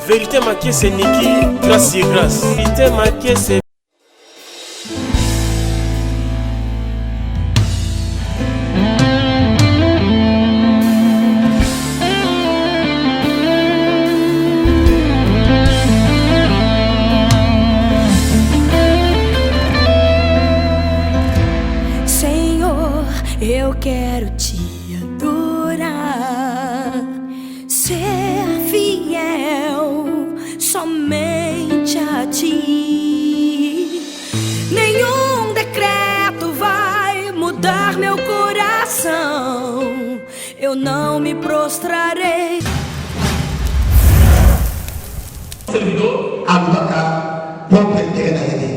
Vérité maquée c'est Niki, grâce et grâce. Vérité maquée c'est Senhor, eu quero te adorar, ser fiel somente a ti. Nenhum decreto vai mudar meu coração. Eu não me prostrarei. Servidor,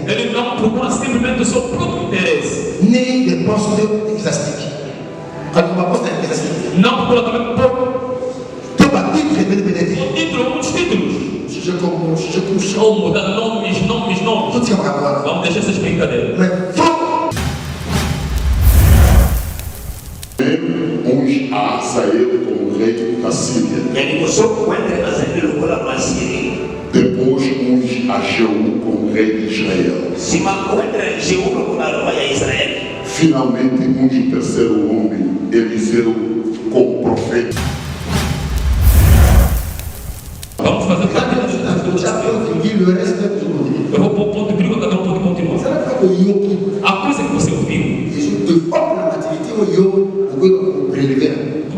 ele não procura simplesmente o seu próprio interesse. Nem de posto eclesiastique. Não procura também por título, muitos títulos. Ou mudar nomes. Vamos deixar essas brincadeiras. Unge a Asael como rei da Síria. Depois unge a Jeú como rei de Israel. Finalmente unge o terceiro homem, Eliseu, como profeta. Vamos fazer eu vou pôr ponto de vírgula, cada um pode continuar. A coisa que você ouviu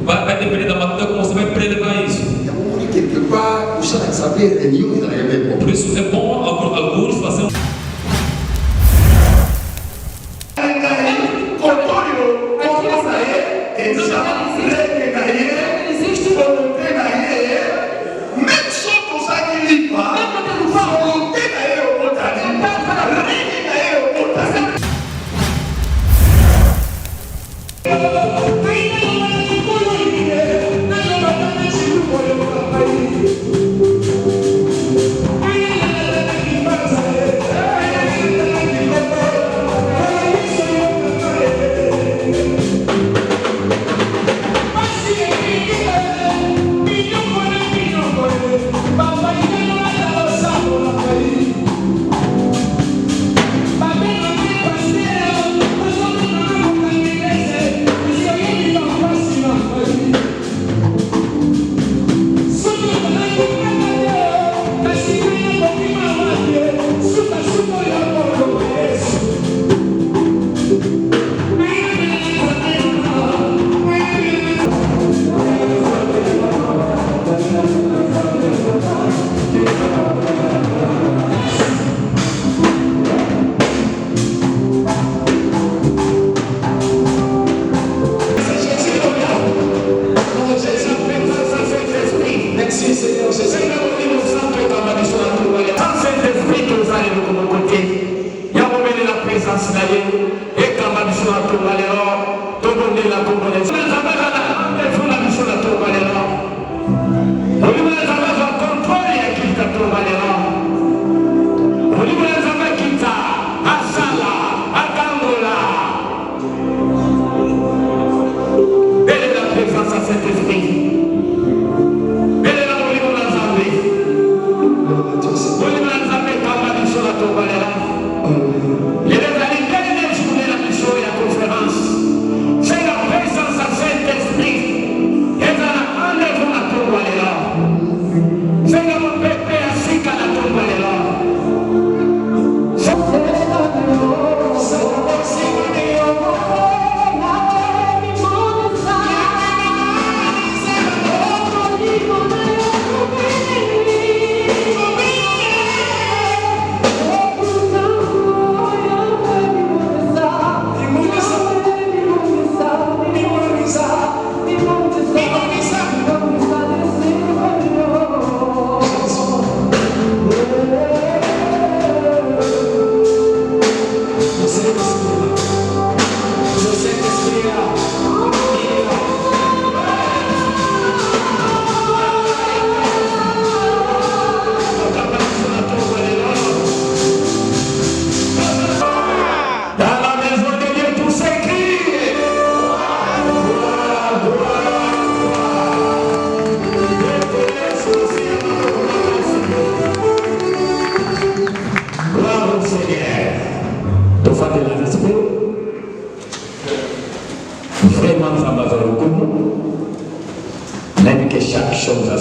vai depender da maneira como você vai prelevar isso. Por isso é bom alguns fazer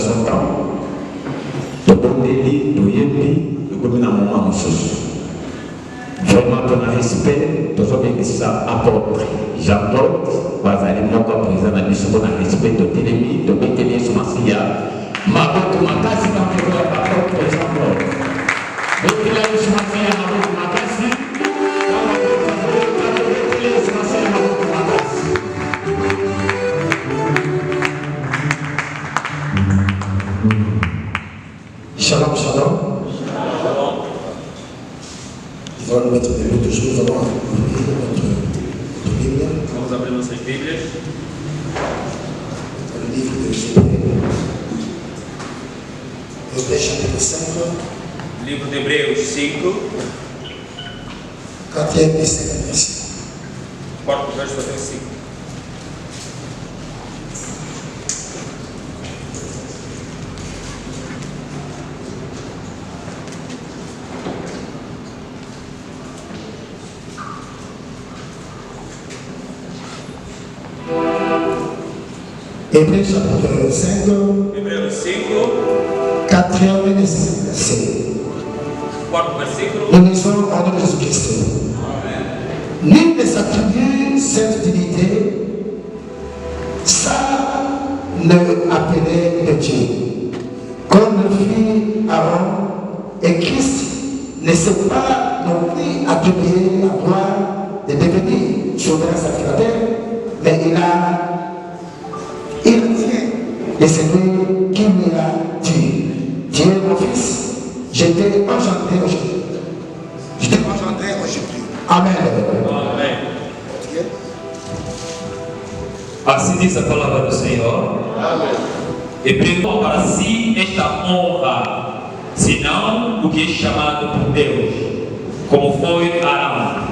son temps. Le bon délit, le yébi, le commun à moment de chose. Vraiment, ton respect, ton homme ça apporte. J'apporte, vas aller mon corps présent à l'issue, ton respect, ton télémi, ton bétélé sur ma fille. Ma botte, ma casse, quand tu vois, apporte, par exemple. Bétélé sur ma fille, ma botte, ma casse. Bétélé sur ma fille, ma botte, ma casse. Shalom, shalom. Nous allons nous mettre des mots toujours, nous allons ouvrir notre Bible. Vamos abrir nossas Bíblias. Dans le livre de Hébreux. Hébreux chapitre 5. Livro de Hebreus 5, 4e et 5e verset. quarto verso até o 5. Hébreux chapitre 5, Hebreus 5, 4e et 5e verset. quarto versículo. Nous lisons au nom de Jésus-Christ. Nul ne s'attribue cette dignité sans le appeler de Dieu. Comme le fit Aaron, et Christ ne s'est pas non plus attribué la gloire de devenir souverain sacrificateur, mais il tient de celui qui lui a dit, Dieu mon fils, je t'ai engendré aujourd'hui. Je t'ai engendré aujourd'hui. Amen. Amém. Assim diz a palavra do Senhor. E pregou para si esta honra, senão o que é chamado por Deus, como foi Arão.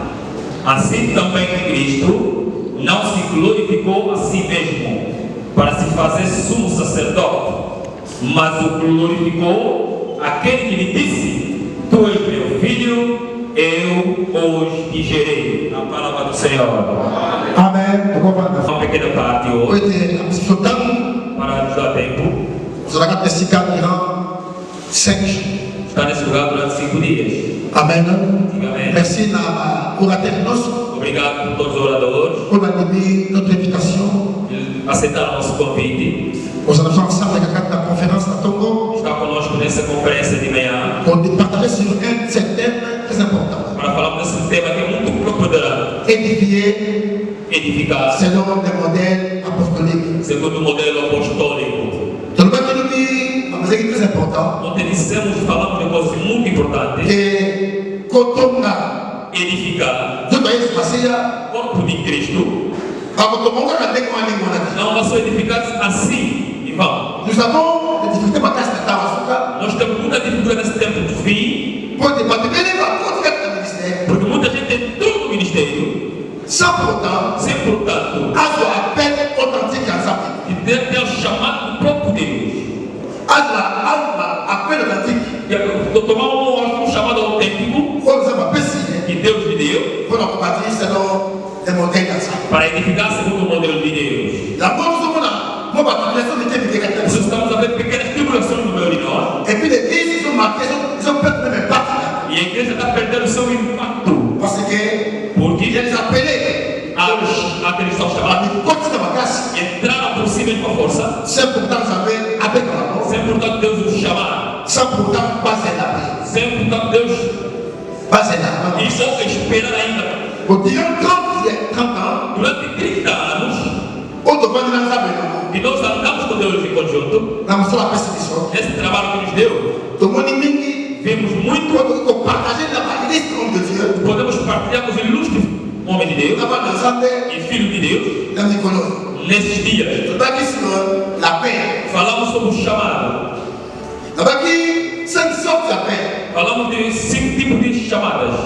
Assim também Cristo não se glorificou a si mesmo para se fazer sumo sacerdote, mas o glorificou aquele que lhe disse: Tu és meu filho, eu hoje te gerei. A palavra do Senhor. Amen. Uma pequena parte hoje Hoje, a disfrutando, para nos dar tempo. nous allons rester durant 5 jours. Está nesse lugar durante 5 dias. Amen. Amém. Merci na orateur nosso, Obrigado por todos os oradores por admitir notre invitation. que aceitaram nosso convite. Nous allons ensemble avec la conférence à Tongo Está conosco nessa conferência de manhã pour partager sur un thème très important. para falarmos desse tema que é muito poderá Édifier edificar selon le modèle apostolique. segundo o modelo apostólico. Je ne veux pas nous dire, mais c'est très important, Ontem dissemos, falamos de coisas muito importantes. que quand on a, Edificar je dois se passer à, o corpo de Cristo quand on a des moyens. não vai só edificar assim e vão. Nous avons des difficultés à casser la table. Nós temos muita dificuldade nesse tempo de fim, Pour débattre, bien évidemment, le ministère, porque muita gente entrou no ministério sans pour autant, sem, portanto, à son appel authentique à sa vie. que deve ter o chamado do próprio Deus. À l'appel authentique, E tomar um chamado autêntico comme ça va passer, que Deus lhe deu pour nous combattre selon les modèles à ça. para edificar segundo o modelo de Deus. La bonne chose, moi, ma population était éduquée. Nós estamos a ver pequenas tribulações no meio de nós Et puis les églises, ils ont marqué, ils ont perdu même pas. e a igreja está perdendo o seu impacto Parce que porque je les appelais aqueles que são à chamados une côte de ma casse. entraram por si mesmo com a força, C'est pourtant j'avais avec la mort. sem portanto Deus os chamar, Sans pourtant pas un appel. sem portanto Deus Pas un appel. e só esperar ainda. Au durant 30 ans, Durante 30 anos on devait dire dans la que nós andamos com Deus em conjunto, Nous sommes la persécution. nesse trabalho que nos deu, Tout le monde dit, vimos muito, pour partager la liste de Dieu. podemos partilhar com os ilustres homens de Deus Nous avons ensemble e filhos de Deus dans les colonnes. nesses dias. Là-bas qui sur la paix. Falamos sobre o chamado, Là-bas qui 5 sortes d'appels. falamos de 5 tipos de chamadas.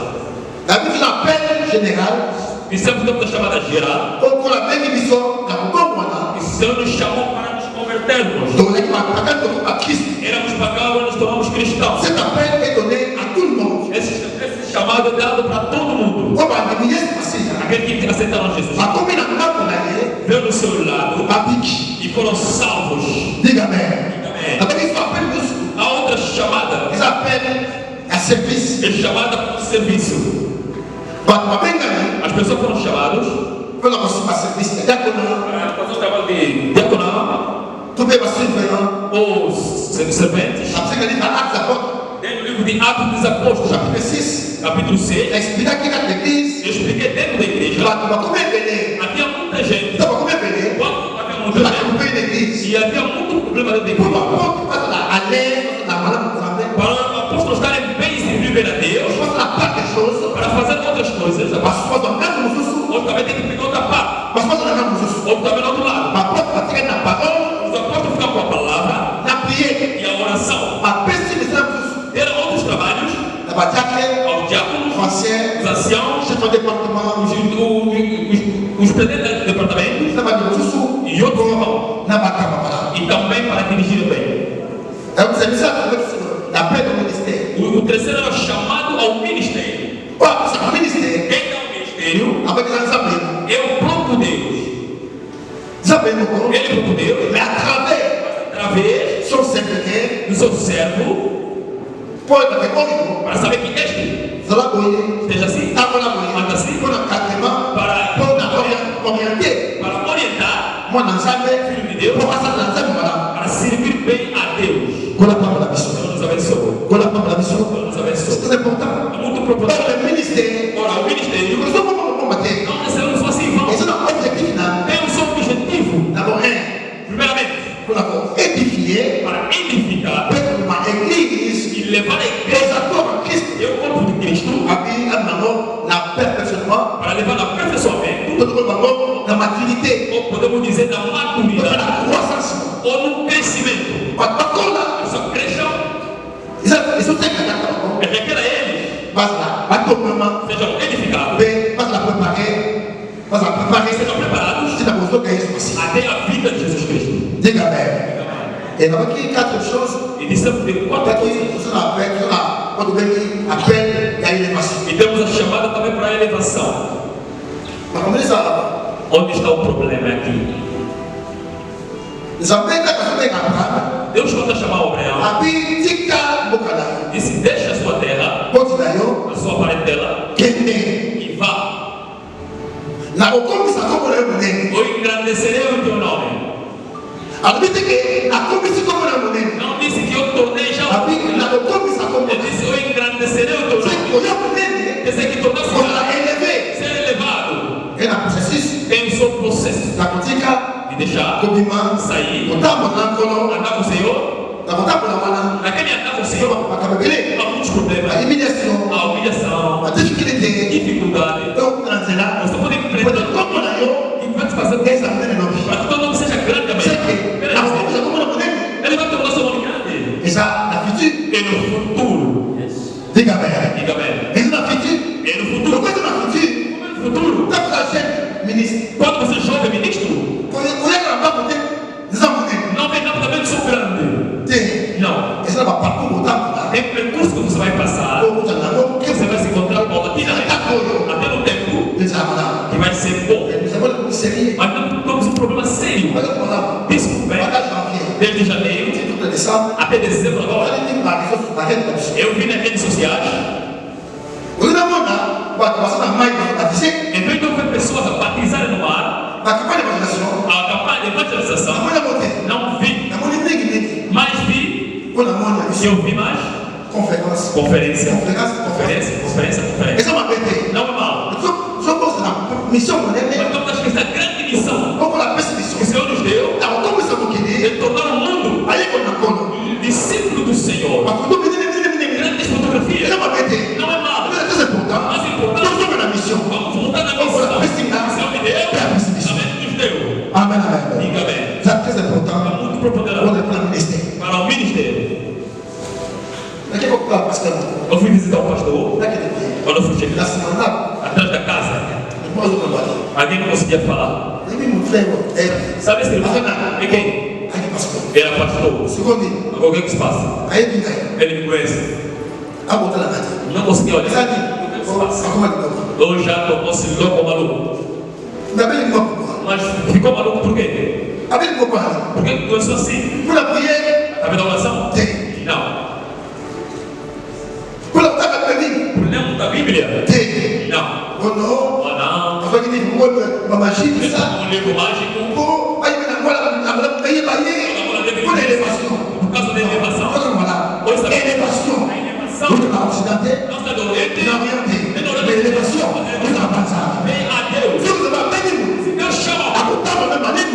La vie de l'appel général, Dissemos da chamada geral, pour la paix qui sont la comprendre. e o Senhor nos chamou para nos convertermos. Donc, il va pas à Christ. Éramos pagãos e nos tornamos cristãos. Cet appel est donné à tout le monde. Esse chamado é dado para todo mundo. On va diminuer ce passage. Aquele que aceitaram Jesus. À combien de temps on a dit, Veio do seu lado à pique. e foram salvos. Diga Amen. Amém. service. é chamada para o serviço. As pessoas foram chamadas Para o serviço de diaconato. para fazer o trabalho de diaconato Tu vê bastante verão. ou serventes. A pessoa que está Atos Apóstolos. Dentro do livro de Atos dos Apóstolos, Chapitre 6. capítulo 6, Explica que na igreja. eu expliquei dentro da igreja, Como é que havia muita gente. então, como é que Quando havia muita gente, na igreja. e havia muito problema dentro da Por igreja. favor, passa lá. Além da palavra, Para os apóstolos estarem bem e viver a Deus, passa lá parte das coisas. para fazer outras coisas, Mas pode andar no Jesus. ou também tem que pegar outra parte, Mas pode andar no Jesus. ou também do outro lado. Mas pode bater na palavra. Os apóstolos ficam com a palavra Na prière. e a oração. Mas pense que Jesus. Deram outros trabalhos Na batalha. aos diáconos, Français. os anciãos, Chef do département. os presidentes do departamento Na batalha do Jesus. e outros irmãos, Na batalha. e também para dirigir bem. É um serviço da paix do ministério. O terceiro era chamado ao ministério. O ministério. Quem dá o ministério Avec les hommes. é o próprio Deus. Sabemos Ele é o próprio Deus, mais à travers através son serviteur. do seu servo, Pode ter ouvido. para saber que este Cela boye. esteja assim, Tá com a boye. anda assim, Pour l'encadrement. para Orienter. orientar Moi, dans sa mère. o filho de Deus, Pour passer dans sa mère. para servir bem a Deus. Qu'on a pas la mission. Deus nos abençoe. Qu'on a pas la mission. Deus nos abençoe. C'est très important. É muito Pour proposital. le ministère. Ora, o ministério Nous sommes pas combattre. não recebemos só assim, vão. Et c'est notre objectif là. Tem o seu objetivo, D'abord, primeiramente, pour la édifier. para edificar Peut-être ma église. e levar a igreja Les accords en Christ. e o corpo de Cristo, Abi, maintenant, la perfectionnement. para levar ao aperfeiçoamento, Tout le monde, la maturité. ou podemos dizer da maturidade, La croissance. ou no crescimento. Pas là. A sua crescão Ils sont très d'accord. requer a eles Basta, pas tout le moment. sejam edificados, Mais, pas la préparer. Pas la préparer. sejam preparados C'est la besoin qu'il y ait aussi. até a vida de Jesus Cristo. Diga amen. Et avec qui quatre choses. E dissemos de quatro Avec coisas. qui, on appelle, quand on appelle, il y a élévation. E temos a chamada também para a elevação. Mais comme ça, Onde está o problema aqui? nous avons fait la personne avec Abraham. Deus manda chamar o Abraão. Abi, tika, bokala. Disse: deixa a sua terra, Poti d'ailleurs, a sua parentela, kende. e vá. Na okomi sa komo na yone. Eu engrandecerei o teu nome. Abi teke, na komi si komo na yone. Não disse que eu tornei já o Abi, na okomi sa komo. Ele disse: eu engrandecerei o teu C'est nome. qu'on y a peut-être, Quer dizer que tornar-se on l'a élevé. ser elevado Et la processus, tem o seu processo la kotika, de deixar kobima, sair, kotambo na kono, andar com o Senhor. na kotambo na wana. Naquele andar com o C'est Senhor, pas kababele. há muitos problemas, La humiliation, a humilhação, la difficulté. dificuldade. Donc, dans cela, Você pode peut-être enfrentar comme on a eu, e vai te fazer des années de nos vies. para que todo mundo seja grande também. C'est que, la okomi sa komo na yone. Ele vai tornar seu nome grande. Et ça, la future, E no futuro, diga amen. diga bem, Et c'est la future. e no Donc, futuro, c'est la future. como é no futuro? Tant que la chaîne ministre, Quando você é jovem ministro, on est là bas côté, nous avons dit, não vem nada também do seu grande. tiens, Não. et ça va parcours au temps là. Tem percurso que você vai passar, Donc, on a un que você vai se encontrar paulatinamente, até no tempo nous avons que vai ser bom. nous avons une série. Mas não temos um problema sério. Par exemple, on a Desculpe, bagage janvier, desde janeiro tout le décembre, até dezembro on agora, a dit par exemple, par exemple, eu vi nas redes sociais, on a on a commencé à maille à tisser, em vez de eu ver pessoas a batizarem no mar, la campagne d'évangélisation, a campanha de evangelização, on a monté, não vi, on a monté, mas vi, on a monté, e eu vi mais, conférence, conferência, conférence, conferência. et ça m'a pété. Não é mal, Je pense que la mission qu'on mas aimait, estamos acho que essa grande missão on a fait cette que mission. o Senhor nos deu, Alors, comme ça vous dit, de tornar o mundo allez qu'on a connu. discípulo do Senhor. Parce que nous, Grandes fotografias, ça m'a pété. não é mal, C'est très important. mas é importante. Nous sommes dans la mission. Vamos voltar na missão. O Senhor me deu, também nos deu. Amen, amen. Diga bem. C'est très É important muito pour preponderante le ministère. para o ministério. Daqui a pouco, pasteur, Eu fui visitar o pastor, daqui a pouco, quando eu fui la chegar semaine là, atrás da casa, moi je me vois. alguém não conseguia falar. J'ai vu mon frère, Sabe esse irmão? É quem? avec pasteur. Era pastor. Secondo, Agora o que é que se passa? avec une taille, Ele me conhece. à monter la matin. Não conseguia olhar. Ça O dit, que é que se oh, passa? ça commence à Eu já tornou-se louco maluco. Avec moi, pourquoi? Mas ficou maluco por quê? Avec moi, pourquoi? Por que começou assim? Pour la prière, Tá vendo a oração? t'es. Não. Pour la magie, tout ça. Um livro mágico. Pour l'élévation. Por causa da elevação. Voilà. Élévation. Nous sommes occidentaux. Não está do Oriente. Não, mais l'élévation. Nous sommes pas ça. Vem a Deus. Si vous avez béni, Deus chama. à tout temps, même année,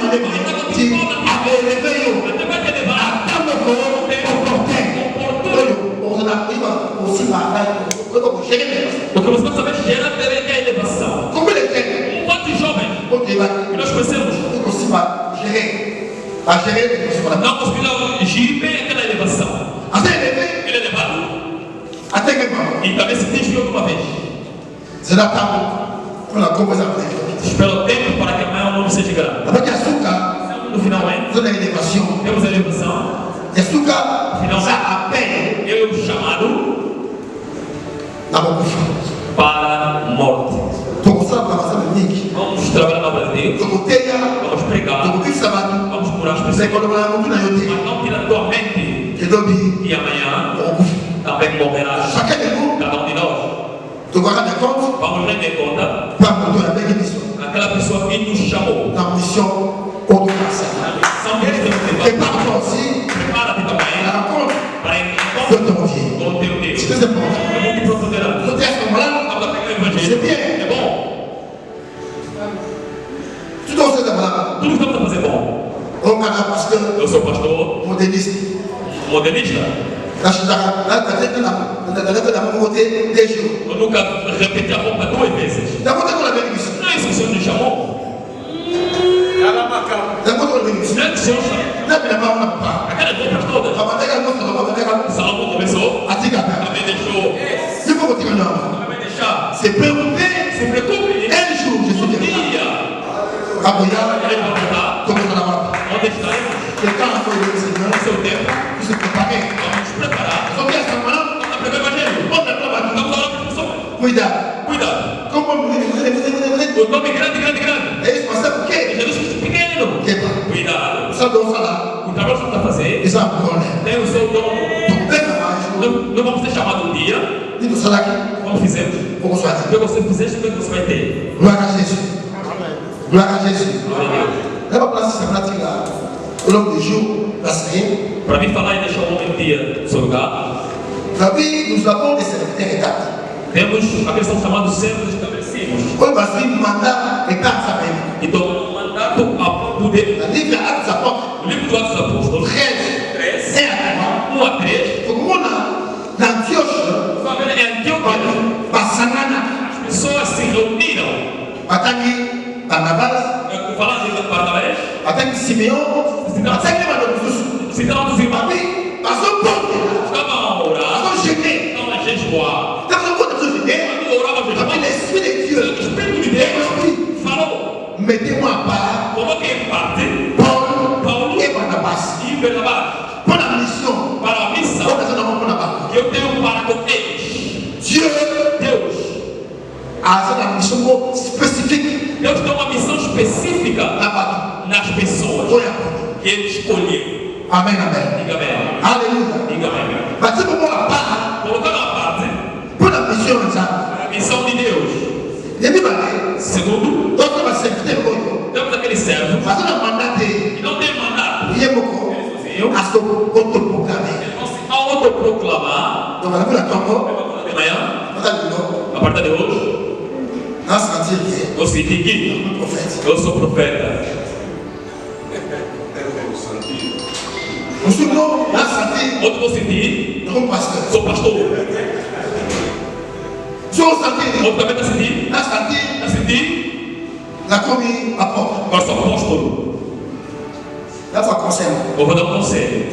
si à élever, Até vai te levar. à tant de corps, comporter. On a aussi ma comment gérer les Porque você vai saber gerar também a elevação. Como ele tem? Quantos jovens Ok, vai. que nós conhecemos Aussi va gérer. À gérer les choses. não conseguiram gerir bem aquela elevação. À s'élever, Ele é elevado. até que moi. E talvez se desviou alguma vez. C'est la table pour la composante. Espera o tempo para que amanhã o nome seja grande. Avec Yasuka, No finalmente, vous avez l'élévation. temos a elevação. Yasuka, ça appelle É o chamado la beaucoup. para a morte. Donc ça, va passer le mic. Vamos trabalhar na obra de Deus. Donc, Teya, Vamos pregar. donc, il s'abat. Vamos curar as C'est pessoas. comme la montagne à yoté. Mas não tira a tua mente. Et donc, E amanhã beaucoup. também morrerás. Chacun de nous, Cada de nós. tu vas rendre compte, Vamos render conta pas pour toi la belle mission. daquela pessoa que nos chamou. La mission au passage. São Deus que nos Et levou. par toi aussi, Prepara-te la também rencontre para de encontrar ton Dieu. com o teu Deus. C'est très important. É muito profundidade. Nous disons à ce moment-là, Vamos pegar o evangelho. c'est bien. É bom. Tout au sein de là, Tudo que estamos a fazer é bom. on a parce que Eu sou pastor moderniste. modernista. Là, la communauté des jours. Eu nunca repeti a roupa 2 vezes. La communauté qu'on a béni mission. Não é isso que o Senhor nos chamou. La communauté qu'on a béni mission. Não é que o Senhor chamou. Là, mais là-bas, on n'a pas. Aquelas roupas todas. Salomão começou. Também deixou. Il faut continuer. Também deixar. C'est préoccupé. Se preocupe. Un jour, je suis Um bien. dia. Aboya, Ele vai voltar. comme on a là. Onde estaremos? Quelqu'un a fait le Seigneur. No seu tempo. Il se préparer. Vamos nos preparar. Ils sont bien à ce moment-là. Vamos pregar o evangelho. On n'a pas battu. Vamos orar por pessoas. Cuidado. Cuidado. Comment vous O nome grande. Et ils pensaient, ok. Jesus Cristo pequeno. Queba. Cuidado. Ça doit ça là. O trabalho que você está fazendo Ils ont problème. tem o seu dom. Donc, dès que moi, Não vamos ser chamados um dia, je dis ça là, como fizemos. pour qu'on soit O que você fizeste, o que você vai ter. gloire à Jésus. Gloire à Jésus. Glória a Deus. Là, on place cette pratique là. L'homme du jour, la série. Para mim falar e deixar o homem um dia no seu lugar, Vous savez, nous avons des serviteurs étapes. temos aqueles que são chamados servos estabelecidos. On va suivre le mandat et pas sa même. Então, o mandato a poder. La livre à Actes apôtres, O livro do Atos dos Apóstolos, 13, 13, et à 1 a 3, Donc, on a l'Antioche, vai ver em Antioquia, Bassanana, as pessoas se reuniram, Ataki, Barnabas, falando de Barnabés, Ataki Simeon, Ataki Madokus. citaram dos irmãos, Papi, passou por estavam a orar, passou gêné. estavam a jejuar, Passou por passou gêné. quando oravam a Papi, jejuar, l'Esprit de o Dieu, Espírito de Deus falou, mettez-moi à part coloquei em parte Paul et Barnabas e Barnabás pour la mission. para a missão Pour la mission Barnabas. que eu tenho para com eles. Dieu Deus a fait la mission spécifique tem uma missão específica là-bas. nas pessoas que ele escolheu. Amen, amen. Diga amém. Alléluia. Diga amém. Mas se vous à part Colocando a parte pour la mission, ça, para a missão de Deus. il dit, bah, Segundo, d'autres va servir. temos aquele servo Parce que le mandat est que não tem mandato. bien beaucoup à ce autoproclamé. Eles vão se autoproclamar. Donc, on a vu la tombe, De manhã, on a dit non, a partir de hoje, on a senti que eu senti que le prophète. eu sou profeta. Nous souvenons, on a senti Outro vou sentir, comme pasteur. sou pastor. Si on sentit, Outro também está sentindo, on a senti está sentindo, la commis apôtre. agora sou apóstolo. La foi concerne. Eu vou dar um conselho.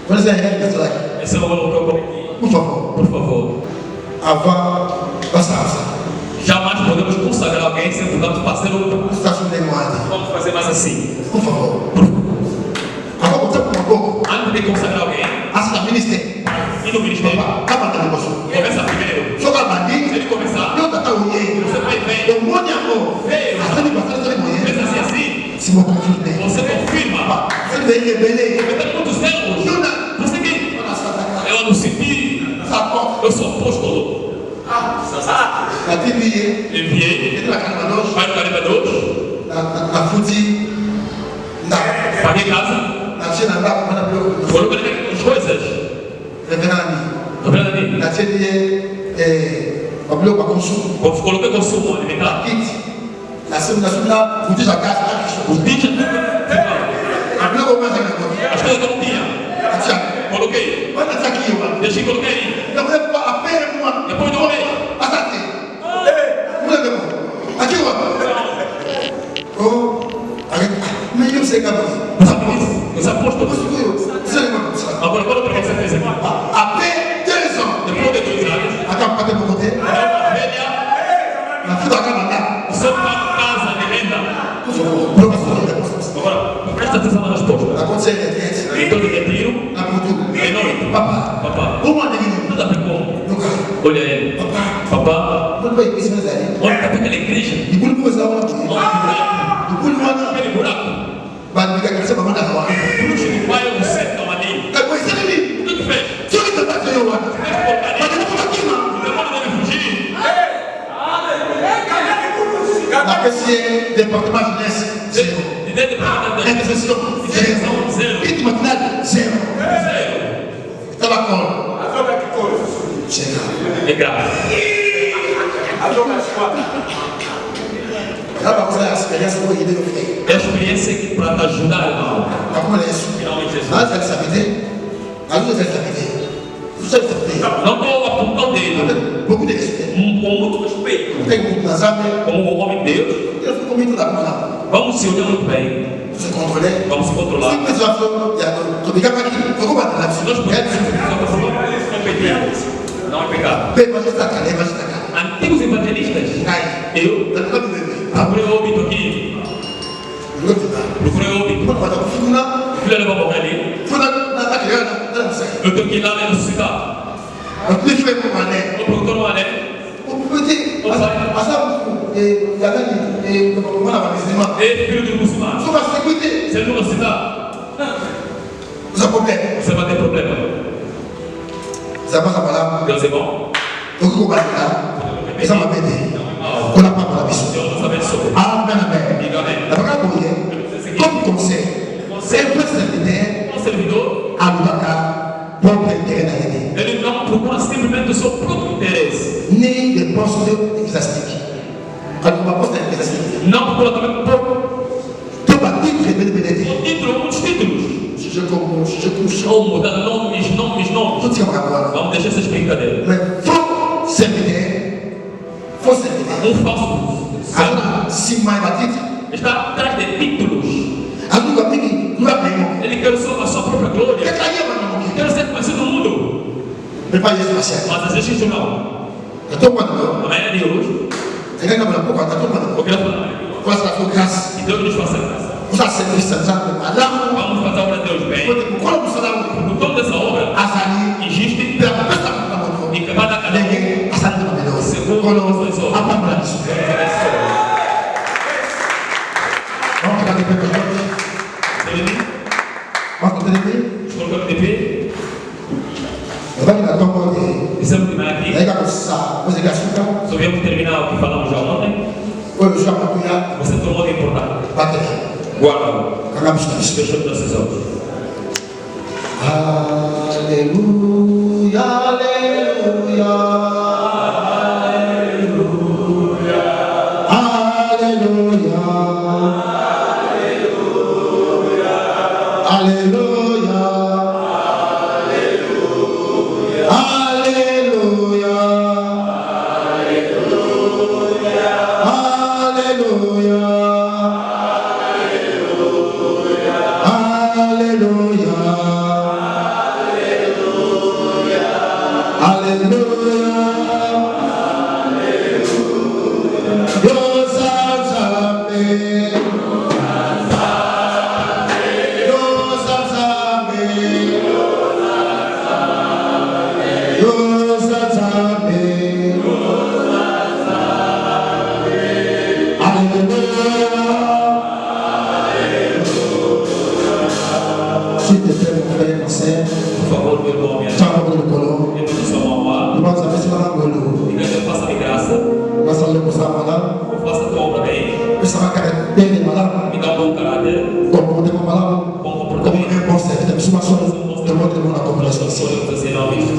Vous les avez dit là. Esse é o valor que eu coloquei. Por favor, Por favor, avant, passar ça. jamais podemos consagrar alguém sem portanto fazer o. Estacionnement. Vamos fazer mais assim. Por favor. Avant, on t'a pour beaucoup. Antes de consagrar alguém, À ce ministère. e no ministério, Comment t'as le começa primeiro. Só que a Se bandit, ele começar, não tá tão ruim. você vai ver, O mundo é amor. A gente vai fazer pensa isso. assim, Se você confirmar. você confirma. Você vem rebeler. Porque tem muitos erros. Não dá. Você que Olha só, tá cá. eu não senti, Ça porte. eu sou apóstolo. La TV, Enviei, et la calmadoche, vai no Caribe 2, la Nafuti, paguei casa, Natia na lá, mana pelo. coloquei as coisas. Reverani. Reverani. Natia de Pablo para consumo. Coloquei consumo alimentar. Kit. Na segunda, o dia da casa, os dias. Pablo como mais agora. As coisas que eu não tinha. Natia. Coloquei. Olha tá aqui, mano. Deixei e coloquei. Não é para a pena, mano. Depois de um mês. Passate. Aqui, mano. Oh, mas eu sei que os apóstolos. Agora, quando você fez aqui? Après 2 ans. Depois de 2 anos. Attends, pas de mon côté. La fille d'Akamada. Você está em casa de renda. Agora, presta atenção na resposta. La conseil de tête. Então, de retiro. La moto. De noite. Papa. Où m'en est-il? Tudo a ver com. Lucas. Olha ele. Papá. Não vai isso mais ali. Olha para aquela igreja. E por que você não vai? E por que aquele buraco. Vai me pegar essa mamãe da rua. Bruxo do pai ou você estão ali. É pois é ali. O que fez? Se eu não tá fazendo lá. Mas eu não tô aqui, mano. O demônio deve fugir. La PCE, département jeunesse, 0. Intercession, 0. Kit matinal, 0. Tabacol. É grave. Ela vai usar a experiência do que deve fazer. É a experiência que para te ajudar, irmão. Como é isso? Nós vamos saber. Nós vamos saber. Não estou apontando dele. Beaucoup de respeito. Com muito respeito. Tem muito na Zâmbia. Como o homem de Deus. Eu fico muito da mão. Vamos se olhar muito bem. Se controler. Vamos se controlar. Se mais uma coisa, eu tô ligado aqui. Eu vou bater lá. Se nós pudermos competir, não é pecado. Bem, mas está calé, mas está calé. Antigos evangelistas. Eu procurei o óbito aqui. Procurei o óbito. Filha levou a morrer ali. Eu tenho que ir lá na ressuscitar. O produtor não é. É filho do muçulmano. Se ele não ressuscitar, você vai ter problema. Deus é bom. Deus nos abençoe. Como conseil, O servidor, ele não procura simplesmente o seu próprio interesse. nem de poste ecclésiastique. Alguma poste ecclésiastique. Não procura também por título, muitos títulos. Ou mudar nomes. Tudo isso é agora. Vamos deixar essas brincadeiras. Mas faux serviteur, Um falso servo agora, se mais batido, está atrás de títulos. a nunca tem não é bem. Ele quer a sua própria Que glória. caía, mano, Quer ser conhecido no mundo. prepare isso para ser. Mas às vezes isso não. Eu estou quando Amanhã de hoje, eu tenho que pouco, eu estou quando eu quero falar. quase a sua graça. E Deus nos faça graça. Usa sempre sanzando, lá, Vamos fazer a obra de Deus bem. quando você dá No topo dessa obra, azali, existe pela peça da moto, e que vai dar cada um ninguém azali do melhor. segundo Quando as suas a obras. palavra disso. Vamos ficar de pé com vamos ficar de pé. Colocamos de pé. Vai na tua de Dizemos que aqui. aí que você coisa que açúcar, Só viemos terminar o que falamos já ontem. hoje já para cuidar, Você tomou de importante. bate. Guarda. Cagamos isso. Deixa eu nossos olhos. Aleluia, aleluia, aleluia, aleluia, aleluia, aleluia, aleluia, S'il te plaît, mon frère, mon sœur, Por favor, meu irmão, minha tu as un peu de colon. irmã, sua mão Nous vamos saber si on a un colon. e que Deus faça de graça. Nós falamos com essa malada, Faça a tua obra bem. essa macara bem de malada. Me podemos assim não visto.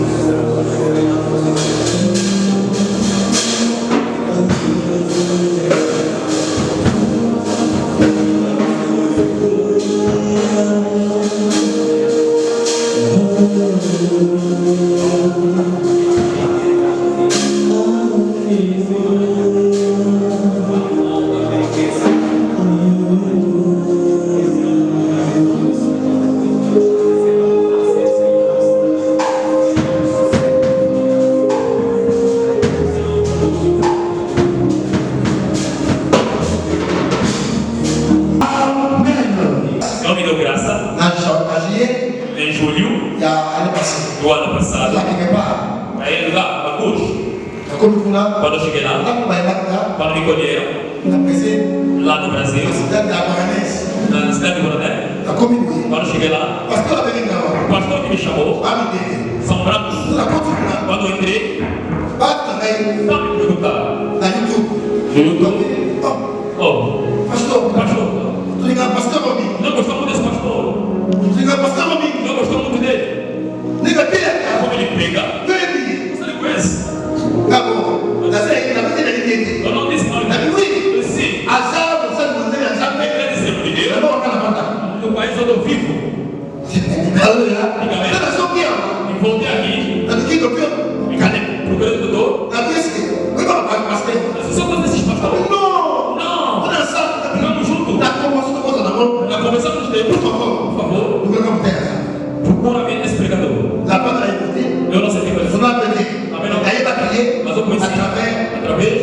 Não me deu graça em julho do ano passado. Aí lá, Bagus, quando eu cheguei lá, quando me colheram, lá no Brasil, na cidade de Guarané, quando eu cheguei lá, o pastor que me chamou, São Brancos, quando eu entrei, não me perguntaram, no YouTube, pastor, não gostou muito desse pastor, não gostou muito dele, como ele prega, você não conhece? Eu não disse mal, eu disse sim, ele é discípulo de Deus, no país onde eu vivo, e voltei aqui, procurando o doutor, você só conhece esses pastores? Não, vamos juntos, na conversa dos tempos, por favor, procura bem esse pregador. Eu não sei quem vai ser. Mas eu conheci através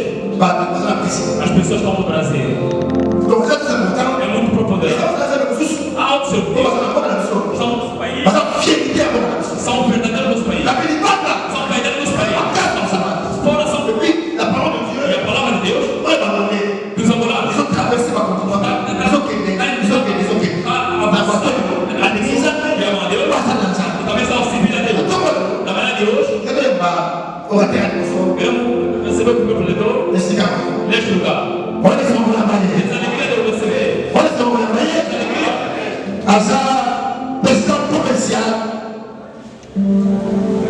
as pessoas que estão no Brasil. É muito profundamente. Há outros servidores são dos países. São verdadeiros dos países. São verdadeiros dos países. Fora são. E a palavra de Deus dos angolanos. Talvez são civil a Deus. Na manhã de hoje, eu recebi o meu protetor neste lugar. Essa alegria de eu receber.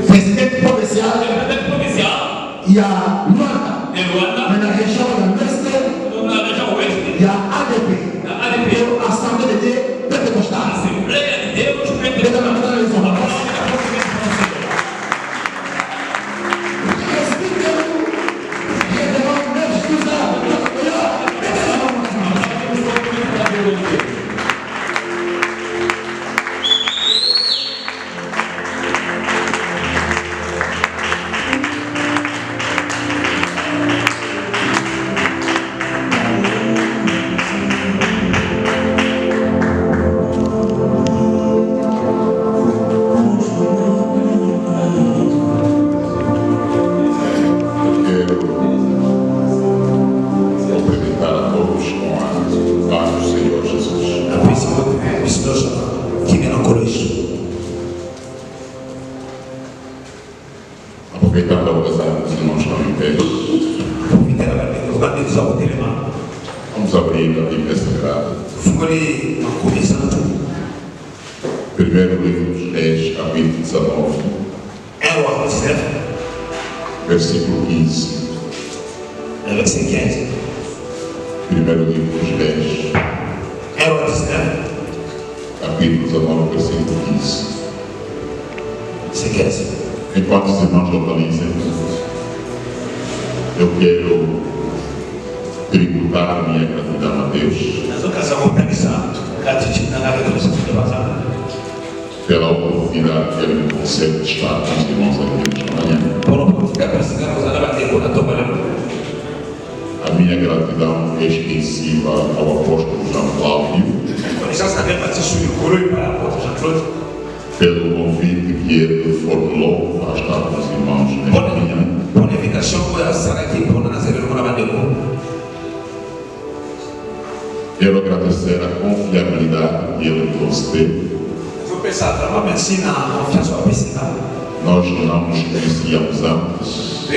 Presidente provincial de Luanda, Luanda, na região oeste, na ADP, Assembleia de Deus Pentecostal. Assembleia de Deus Pentecostal. Aproveitando a ocasião, os irmãos estão em pé. Vamos abrir a Bíblia Sagrada. Primeiro livro dos Reis, capítulo 19, versículo 15. Primeiro livro dos Reis, capítulo 19, versículo 15. Enquanto os irmãos localizam, eu quero tributar minha gratidão a Deus pela oportunidade que Ele me concede de estar com os irmãos aqui nesta manhã. A minha gratidão é extensiva ao apóstolo João Cláudio pelo convite que ele formulou para estar com os irmãos nesta manhã. Quero agradecer a confiabilidade que ele me concedeu. Nós não nos conhecíamos antes.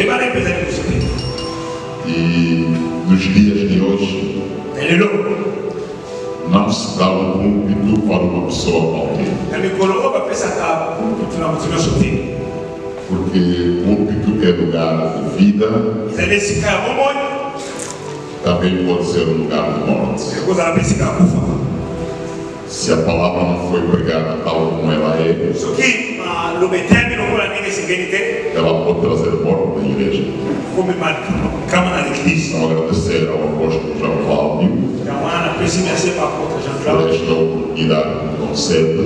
E nos dias de hoje não se dá um púlpito para uma pessoa qualquer. Porque púlpito é lugar de vida, também pode ser um lugar de morte. Se a palavra não foi pregada tal como ela é, ela pode trazer morte na igreja. Então agradecer ao apóstolo João Cláudio por esta oportunidade que me concede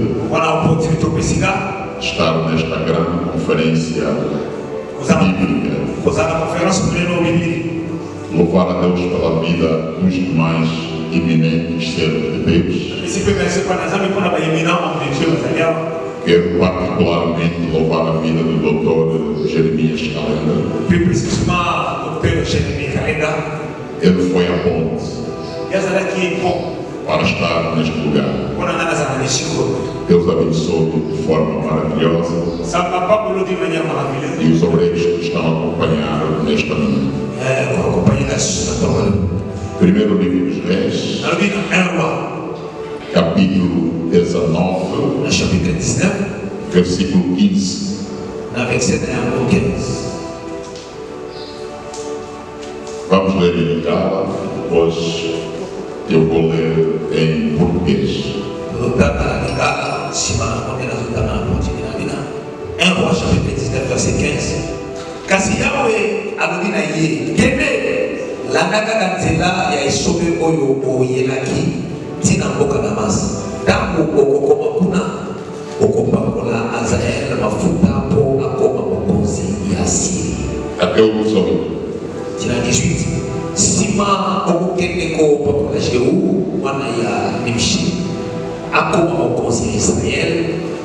de estar nesta grande conferência bíblica. Louvar a Deus pela vida dos mais eminentes servos de Deus. Quero particularmente louvar a vida do Dr. Jeremias Calenda. Ele foi a ponte para estar neste lugar. Deus abençoe de forma maravilhosa e os obreiros que estão a acompanhar nesta manhã. Primeiro livro dos Reis, capítulo 19, versículo 15. Vamos ler em Lingala, depois eu vou ler em português. Kasi Yahweh alobi na ye kende landaka nzela ya esobe oyo oyelaki tina mboka Damas ntango okokoma kuna okopakola Azael mafuta mpo akoma mokonzi ya Asiri. Até o som. Tina 18 sima okokende kopakola Jehu mwana ya Nimshi akoma mokonzi ya Israel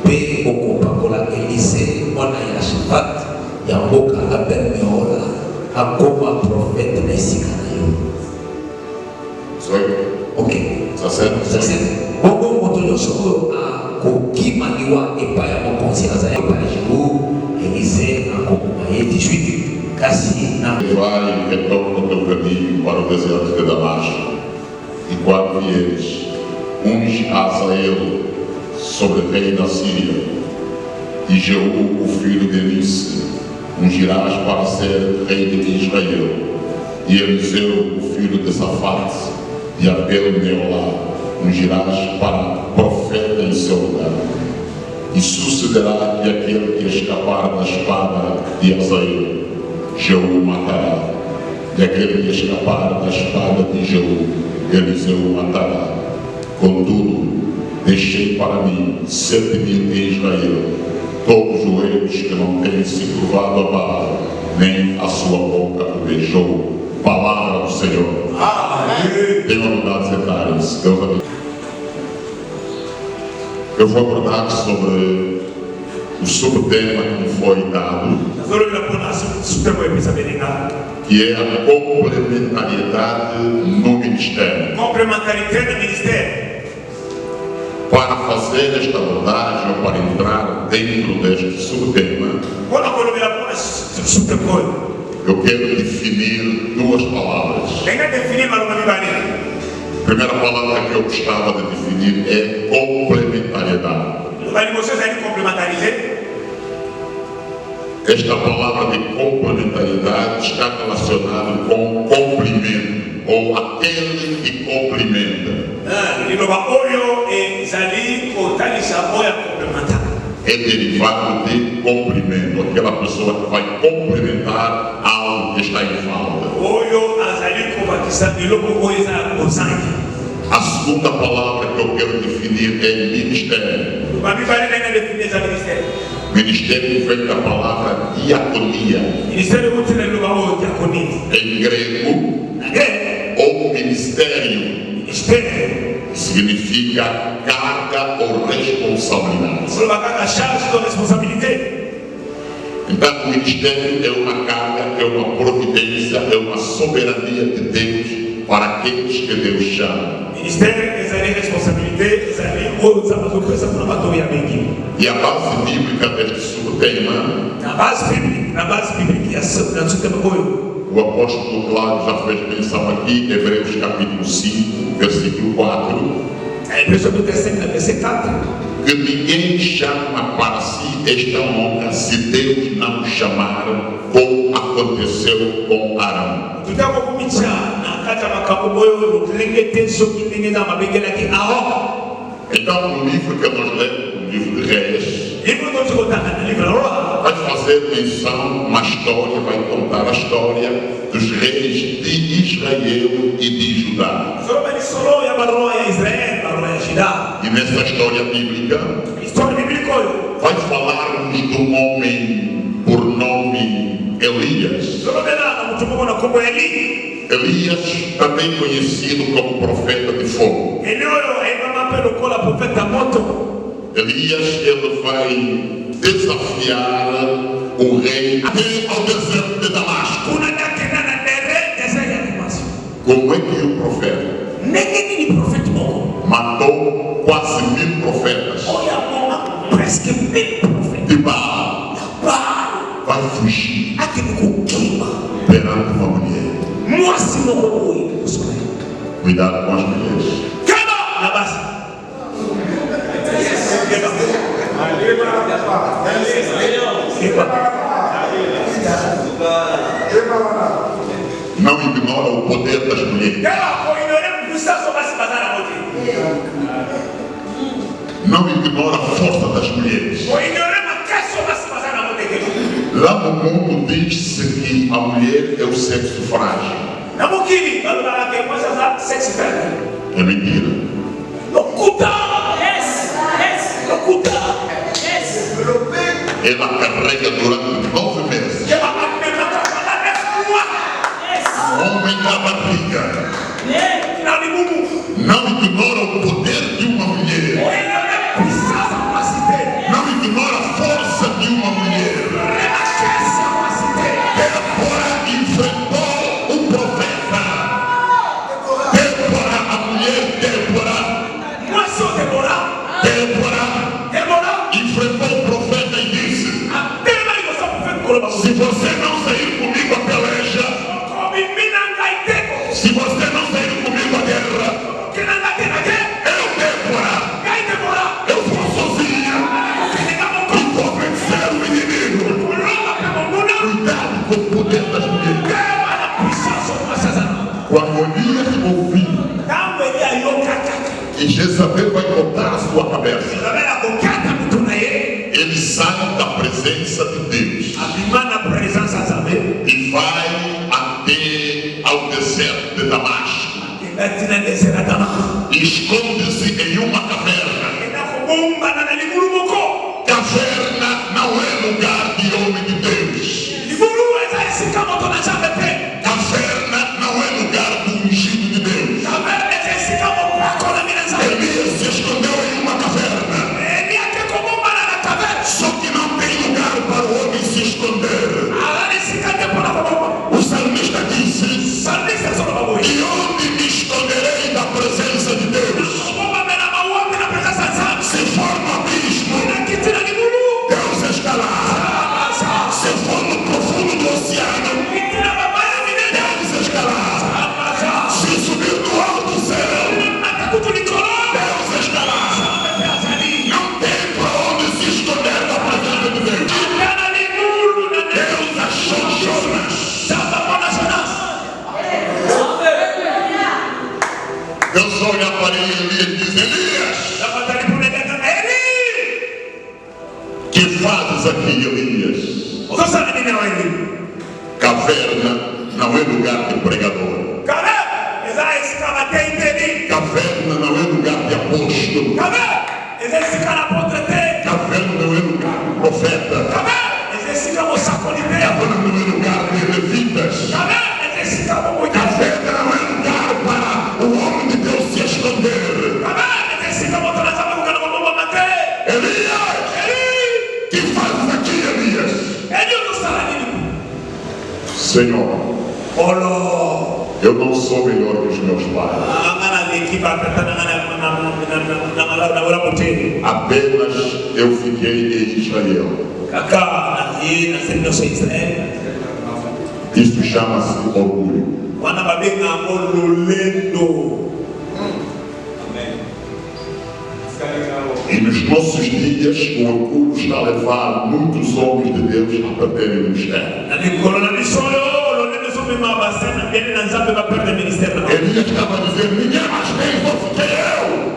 mpe okopakola Elise mwana ya Shafat ya mboka Abel-Mehola akoma profete na esika na yo. Ok. Ça c'est. Bongo moto nyonso oyo akokimaniwa epai ya mokonzi Azael epai ya Jehu Elise akokoma ye 18 kasi na Vai e retorna o teu caminho para o deserto de Damasco, e quando vieres, unge Azael sobre o rei da Síria, e Jeú, o filho de Elise, ungirás para ser rei de Israel, e Eliseu, o filho de Safate, de Abel-Meolá, ungirás para profeta em seu lugar. E sucederá que aquele que escapar da espada de Azael, Jeú matará, e aquele que escapar da espada de Jeú, Eliseu matará. Contudo, deixei para mim 7.000 em Israel, todos os joelhos que não têm se curvado a Baal, nem a sua boca o beijou. Palavra do Senhor. Amém. Tenham a lugar de sentarem-se. Deus abençoe. Eu vou abordar sobre o subtema que me foi dado, que é a complementariedade no ministério. Para fazer esta abordagem ou para entrar dentro deste subtema, eu quero definir duas palavras. A primeira palavra que eu gostava de definir é complementariedade. Esta palavra de complementariedade está relacionada com complemento, ou aquele que complementa. É derivado de complemento, aquela pessoa que vai complementar algo que está em falta. A segunda palavra que eu quero definir é ministério. Ministério vem da palavra diaconia. Em grego, ou ministério significa carga ou responsabilidade. Então o ministério é uma carga, é uma providência, é uma soberania de Deus para aqueles que Deus chama. E a base bíblica deste subtema, o apóstolo Cláudio já fez menção aqui, Hebreus capítulo 5, versículo 4. que ninguém chama para si esta honra se Deus não o chamar, como aconteceu com Arão. Então, no livro que nós lemos, o livro de Reis, vai fazer menção, uma história, vai contar a história dos reis de Israel e de Judá. E nessa história bíblica, vai falar-nos de um homem por nome Elias. Elias, também conhecido como profeta de fogo. Elias, ele vai desafiar o rei ao deserto de Damasco. Como é que o profeta matou quase 1000 profetas de Baal, vai fugir perante uma mulher. Cuidado com as mulheres. Não ignora o poder das mulheres. Não ignora a força das mulheres. Lá no mundo diz-se que a mulher é o sexo frágil. É mentira. Ela carrega durante 9 meses. Homem da barriga. Não ignora o poder de uma mulher. Não ignora a força de uma mulher. Débora enfrentou um profeta. Débora, a mulher Débora. Débora enfrentou o profeta e disse: se você não sair comigo a peleja, se você não sair comigo a guerra, eu vou sozinha e vou vencer o inimigo. Cuidado com o poder das mulheres. Quando Elias ouviu que Jezabel vai cortar a sua cabeça, ele sai da presença de Deus e vai até ao deserto de Damasco. Esconde-se em uma caverna. Caverna não é lugar de homem de Deus. Caverna não é lugar do ungido de Deus. Elias se escondeu em uma caverna. Só que não tem lugar para o homem se esconder. O salmista disse: e onde me esconderei da presença de Deus? Se for no abismo, Deus está lá. Se for no profundo do oceano, Deus está lá. Se subir no alto do céu, Deus está lá. Não tem para onde se esconder da presença de Deus. Deus achou Jonas. Deus olha para ele e diz: Elias, que fazes aqui, Elias? Caverna não é lugar de pregador. Caverna não é lugar de apóstolo. Caverna não é lugar de profeta. Caverna não é lugar de levitas. Caverna não é lugar para o homem de Deus se esconder. Elias, que fazes aqui, Elias? Senhor, eu não sou melhor que os meus pais. Apenas eu fiquei em Israel. Isso chama-se orgulho. E nos nossos dias, o orgulho está a levar muitos homens de Deus a perderem o ministério. Elias estava a dizer: ninguém mais tem força que eu.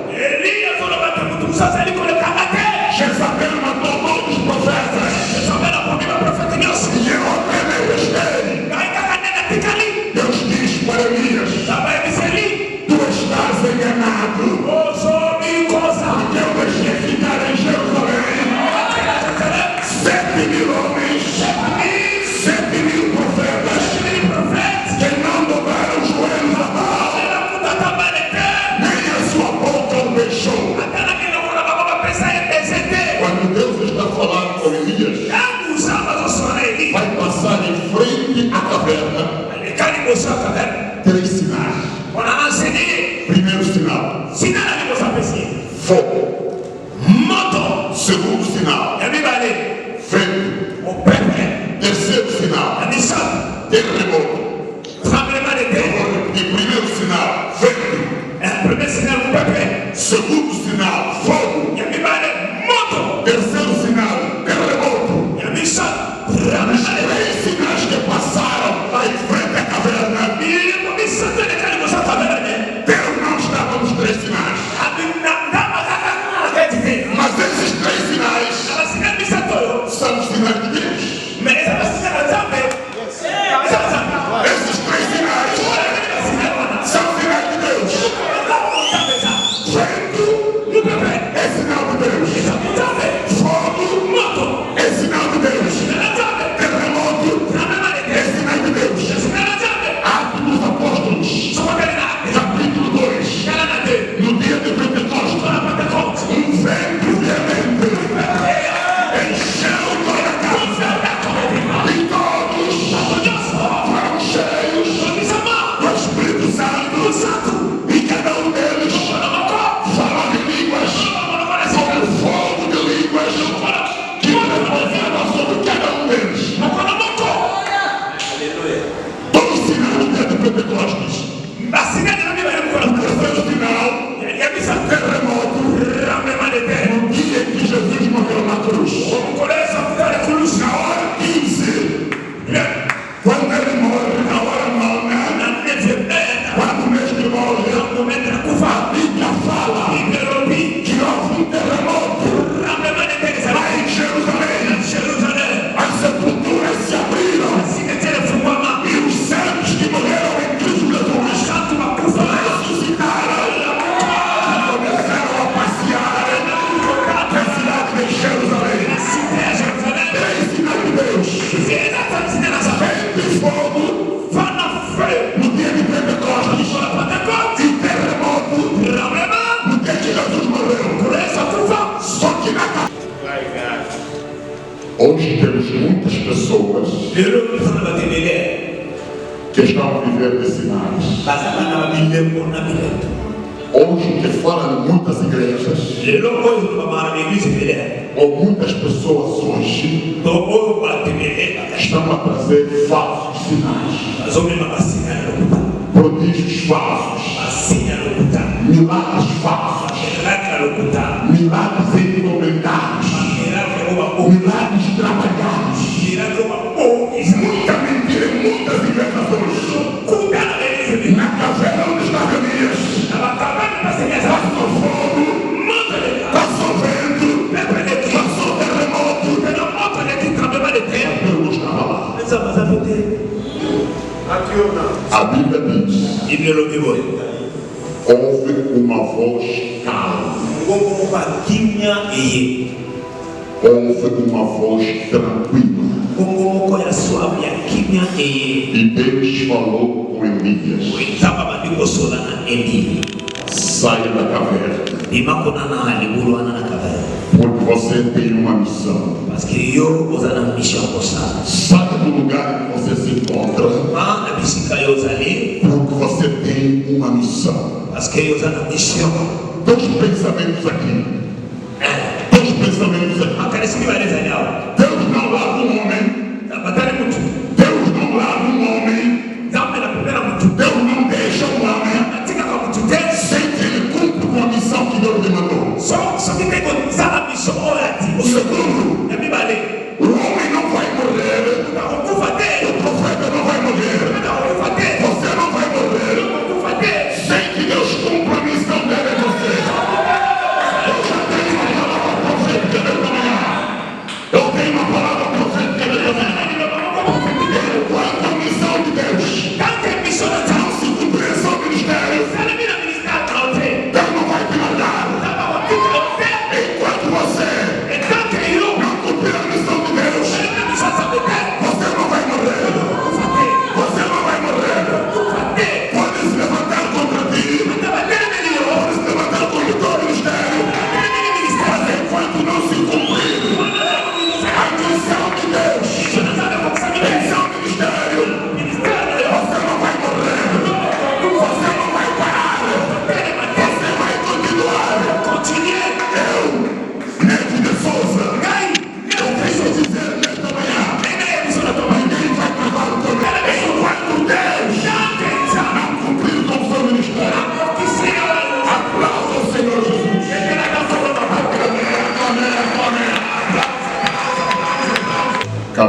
Jezabel matou todos os profetas. E eu apenas restei. Deus diz para Elias: tu estás enganado. Porque eu deixei ficar em Jerusalém 7.000 homens, 7.000 profetas, que não dobraram os joelhos a Baal, nem a sua boca o deixou. Quando Deus está falando com Elias, vai passar em frente à caverna 3 sinais. Primeiro sinal: fogo. Segundo sinal: vento. Terceiro sinal: terremoto. Primeiro sinal: vento. Segundo sinal: fogo. Terceiro sinal: terremoto. Os 3 sinais que passaram lá em frente à caverna, Deus não estava nos 3 sinais. Mas esses 3 sinais são os sinais de Deus. Esses 3 sinais são sinais de Deus. Vento é sinal de Deus. Fogo é sinal de Deus. Terremoto é sinal de Deus. Atos dos Apóstolos, capítulo 2. No dia de Pentecostes, um vento violento encheu toda a casa. E todos foram cheios do Espírito Santo. E cada um deles falava em línguas, como fogo de línguas, que repousava sobre cada um deles. Todos os sinais do dia de Pentecostes. O terceiro sinal: terremoto. No dia em que Jesus morreu na cruz, na hora 15, quando ele morre, na hora 9, quando o mestre morre, a Bíblia fala que houve um terremoto lá em Jerusalém. As sepulturas se abriram e os santos que morreram em Cristo Jesus ressuscitaram e começaram a passear na cidade de Jerusalém. 3 sinais de Deus: vento e fogo no dia de Pentecostes, e terremoto no dia que Jesus morreu. Só que na casa. Hoje temos muitas pessoas que estão a viver de sinais. Hoje que falam em muitas igrejas, ou muitas pessoas hoje estão a trazer falsos sinais, prodígios falsos, milagres falsos, milagres encomentados, milagres trabalhados, muita mentira e muitas enganações. Na caverna onde estava Elias, passou fogo, passou vento, passou terremoto. Deus estava lá. A Bíblia diz: houve uma voz calma, houve uma voz tranquila, e Deus falou com Elias: saia da caverna, porque você tem uma missão. Saia do lugar em que você se encontra, porque você tem uma missão. 2 pensamentos aqui. 2 pensamentos aqui. Deus não lava um homem. Deus não lava um homem. Deus não deixa um homem sem que ele cumpra com a missão que Deus lhe mandou.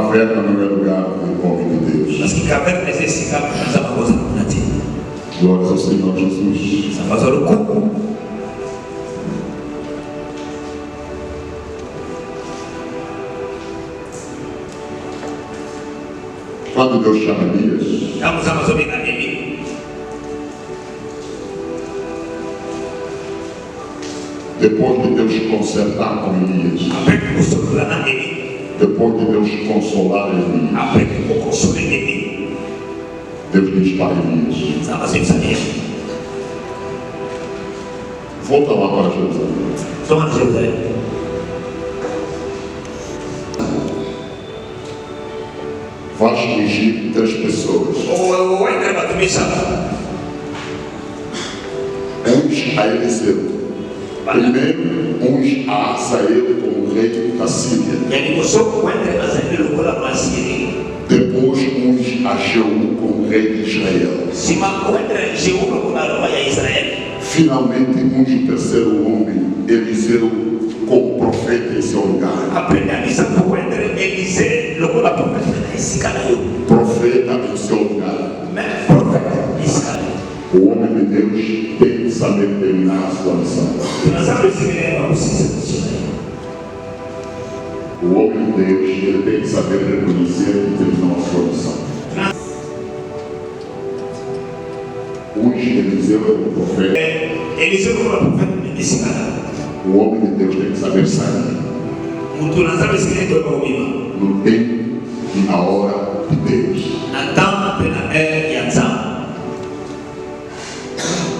Caverna não é lugar do homem de Deus. Parce que caverna é esse campo que nós vamos fazer. Glórias ao Senhor Jesus. Ça va faire le coup. Quando Deus chama Elias, Estamos a mais ou menos ali. depois de Deus consertar com Elias, Après que vous sortez là, Eli. depois de Deus consolar Elias, Après que vous consolez Eli. Deus diz para Elias: Ça va se faire. volta lá para Jerusalém. Toma Jérusalem. Vais ungir 3 pessoas. Ou entra para tu me chamar. Uns a Eliseu. Primeiro, uns a Azael como rei da Síria. Yani kosoko entra na zaidi lokola masiri. Depois, uns a Jeú como rei de Israel. Sima entra Jeú lokola roya ya Israel. Finalmente, unge o terceiro homem, Eliseu, como profeta em seu lugar. Aprende a misa por entra Eliseu lokola profeta na isikala yo. Profeta em seu lugar. Même profeta isikala. O homem de Deus tem que saber terminar a sua missão. Tunasema sikia kwa usisi. O homem de Deus, ele tem que saber reconhecer que terminou a sua missão. Unge Eliseu como profeta. Eliseu lokola profeta na isikala. O homem de Deus tem que saber sair Tunasema sikia kwa umima. no tempo e na hora de Deus. Na tama pena ya nzama.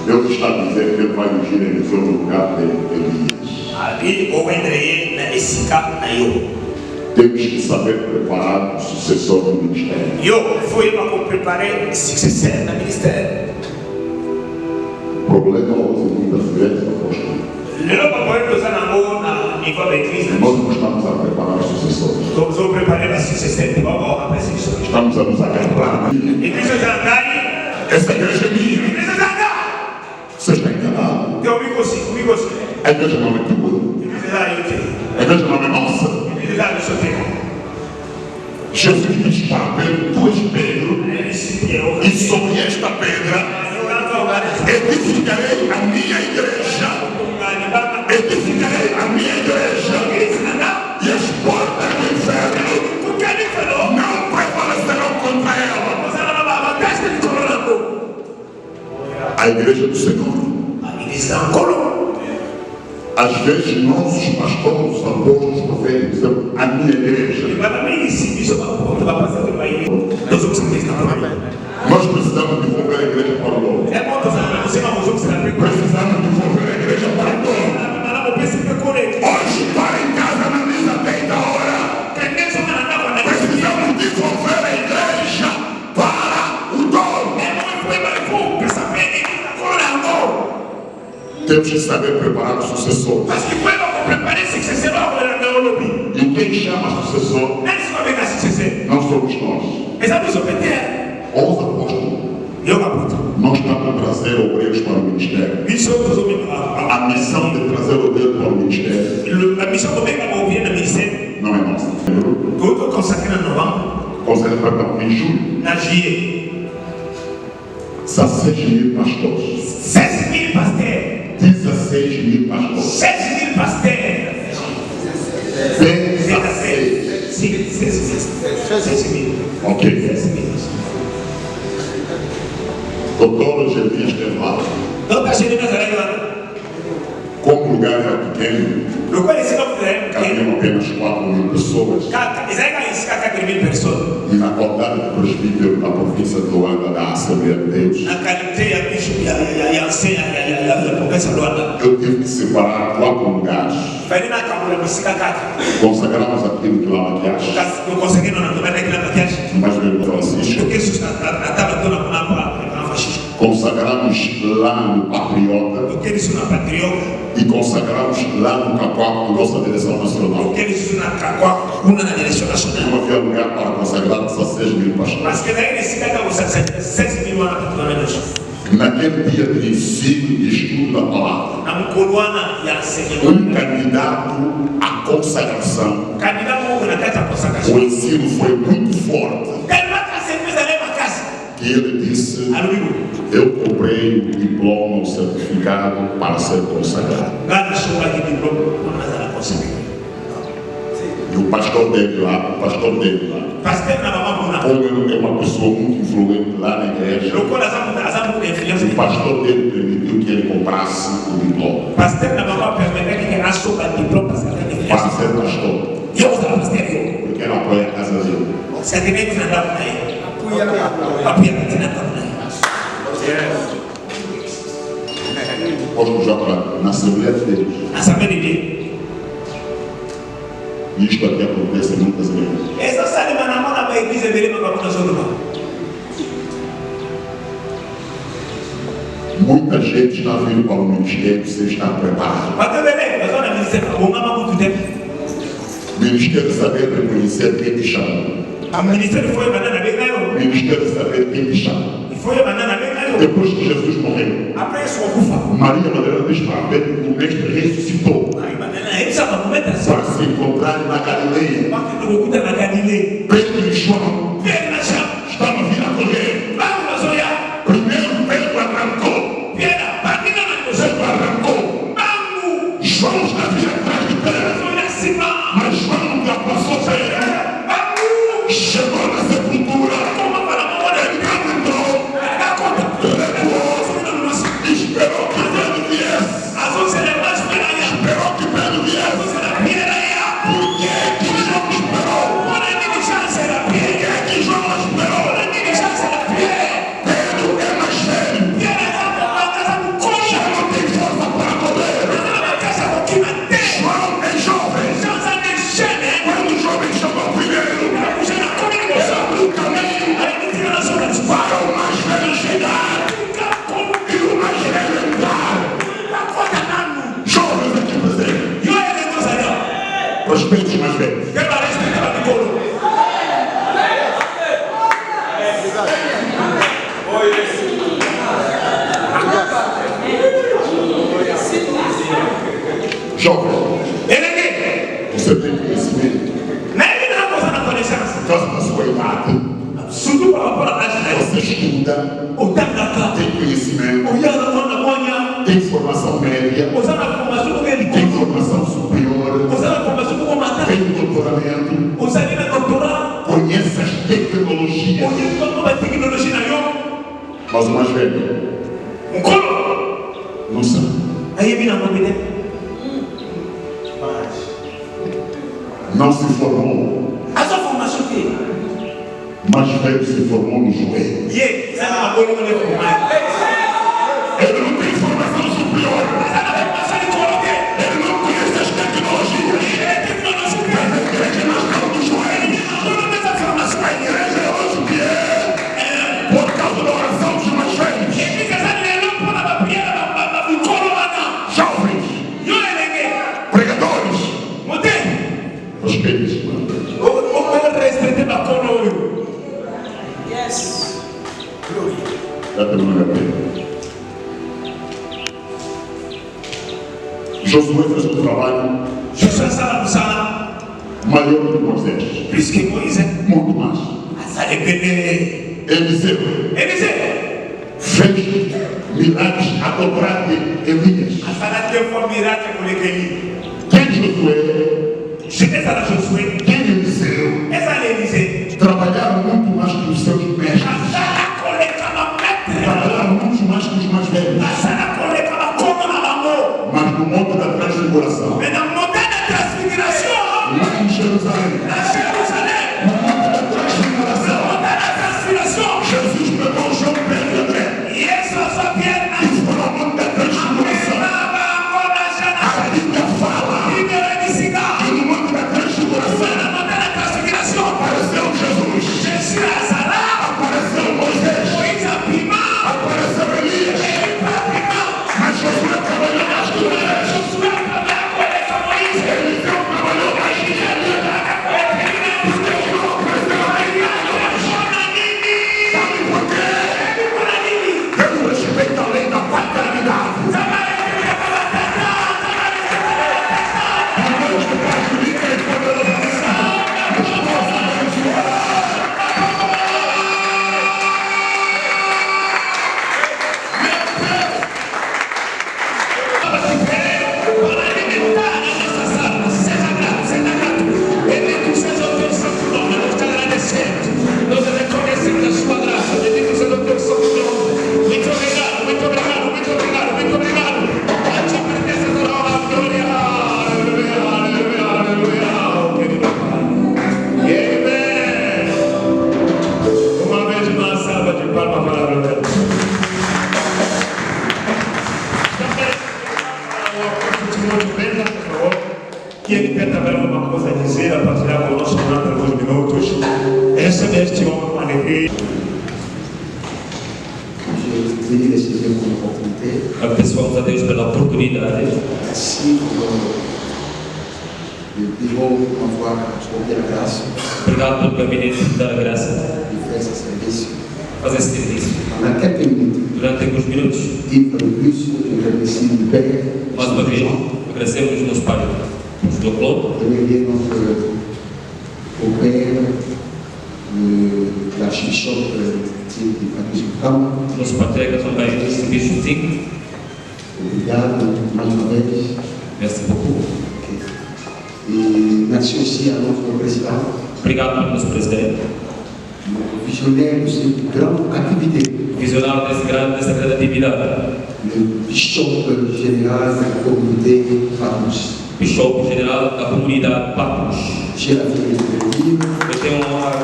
Deus está dizendo que ele vai ungir Eliseu no lugar de Elias. Ali ou entra ele na isikala na yo. Temos que saber preparar o sucessor do ministério. Yo fui para preparar sucessor na ministério. O problema hoje em muitas igrejas, apóstolo, Lelo papai nos anamou na nível da igreja. nós não estamos a preparar sucessores. Estamos a preparar a sucessão. Vamos a precisar. Estamos a nos agarrar. Igreja Zangari. Essa igreja é minha. Igreja Zangari. Você está enganado. Tem comigo sim. A igreja não é tua. Igreja da Iote. A igreja não é nossa. Igreja da Iote. Jesus diz para Pedro: tu és Pedro, Ele se deu. e sobre esta pedra edificarei a minha igreja. Edificarei a minha igreja. E as portas do inferno não prevalecerão contra ela. A igreja do Senhor. Às vezes nossos pastores, apóstolos, profetas dizem: a minha igreja. Nós precisamos devolver a igreja para o dono. Precisamos devolver a igreja para o dono. Hoje, para em casa, analisa bem da hora. Precisamos devolver a igreja para o dono. Temos que saber preparar o sucessor. E quem chama sucessor não somos nós. Ou os apóstolos. Nós estamos a trazer obreiros para o ministério. A missão de trazer obreiros para o ministério não é nossa. Perdão, em julho, 16 mil pastores. 16 pasteurs. 16 mil pastores. 16 pasteurs. 16 mil. Ok. 16 mil. Doutor Jeremias esteve lá. Doutor Jeremias era Como o lugar era pequeno, lo qual esse não é cabiam apenas 4 mil pessoas. Israel esse 4 mil pessoas. E na qualidade de presbítero da província de Luanda, da Assembleia de Deus, Na qualité ya bishop ya enseigne ya professeur Luanda. eu tive que separar 4 lugares. Fazendo a câmara música 4. Consagramos aquilo que lá na Tiago, Não conseguindo na tomada aqui na maquiagem. mais velho Francisco. Porque isso está na toda na fascista. Consagramos lá no Patriota Porque isso na patriota. e consagramos lá no Cacoaco, nossa direção nacional. Porque isso na Cacua, uma na direção nacional. Não havia lugar para consagrar 16 mil pastores. Mas que daí nesse cara você 16 mil anos para menos. naquele dia de ensino e estudo da palavra, candidato à consagração, o ensino foi muito forte. E ele disse: eu comprei o diploma, o certificado para ser consagrado. E o pastor dele lá, como ele é uma pessoa muito influente lá na igreja, o pastor dele permitiu que ele comprasse o diploma para ser pastor, porque ele apoia a casa dele. Posso jogar na Assembleia de Deus. E isto aqui acontece em muitas igrejas. Muita gente está vindo para o ministério, você está preparado. O ministério de saber reconhecer quem te chama. O ministério de saber quem te chama. Depois que Jesus morreu, Maria Madalena diz para ver que o mestre ressuscitou para se encontrar na Galileia. Pedro e João estavam vindo a correr. Primeiro Pedro arrancou. Pedro arrancou. João está vindo atrás de Pedro, mas João nunca passou Pedro. Chegou na sepultura. Ele não entrou. Esperou que Pedro viesse. Esperou que Pedro viesse. Por que João esperou? Por que João esperou? Pedro é mais velho. Já não tem força para correr. João é jovem. Quando o jovem chegou primeiro, ele abriu o caminho para o mais velho chegar e o mais velho entrar. Jovens aqui presentes, respeite os mais velhos. Jovem, você tem conhecimento. Por causa da sua idade, você estuda, tem conhecimento, tem formação média, tem formação superior, tem doutoramento, conhece as tecnologias. Mas o mais velho não sabe. Não se formou. Mais velho se formou no joelho. Ele não tem formação superior. Ele não conhece as tecnologias. Mas a igreja nasceu no joelho. A igreja é hoje que é por causa da oração dos mais velhos. Jovens, pregadores, respeite isso, mano. Já terminou a pena. Josué fez um trabalho maior do que Moisés. Muito mais. Eliseu fez milagres a dobrar de Elias. Quem Josué? Quem Eliseu? Trabalharam muito mais que os seus mestres. Trabalharam muito mais que os mais velhos. Mas no monte da transfiguração, lá em Jerusalém, no monte da transfiguração, Jesus pegou João, Pedro e André e foi ao monte da transfiguração. A Bíblia fala que no monte da transfiguração deste honra com alegria. Je bénis le Seigneur pour l'opportunité. Abençoamos a Deus pela oportunidade. Merci de bureau m'avoir accordé la grâce Obrigado pelo gabinete de dar a graça. de faire ce service. Fazer esse serviço. Pendant quelques minutes, Durante alguns minutos, une fois de plus, je remercie le Père, mais uma vez, agradecemos nos Pai, do Claude, je remercie au Père, l'archbishop de Patrice Kama, nosso Patega também, o Serviço 5. obrigado mais uma vez. Merci beaucoup. Et merci aussi à notre président, Obrigado ao nosso presidente, le visionnaire de cette grande activité, visionário dessa grande atividade, le bishop général de la communauté Patmos. Bispo General da comunidade Patmos. J'ai la fierté de le dire, Eu tenho a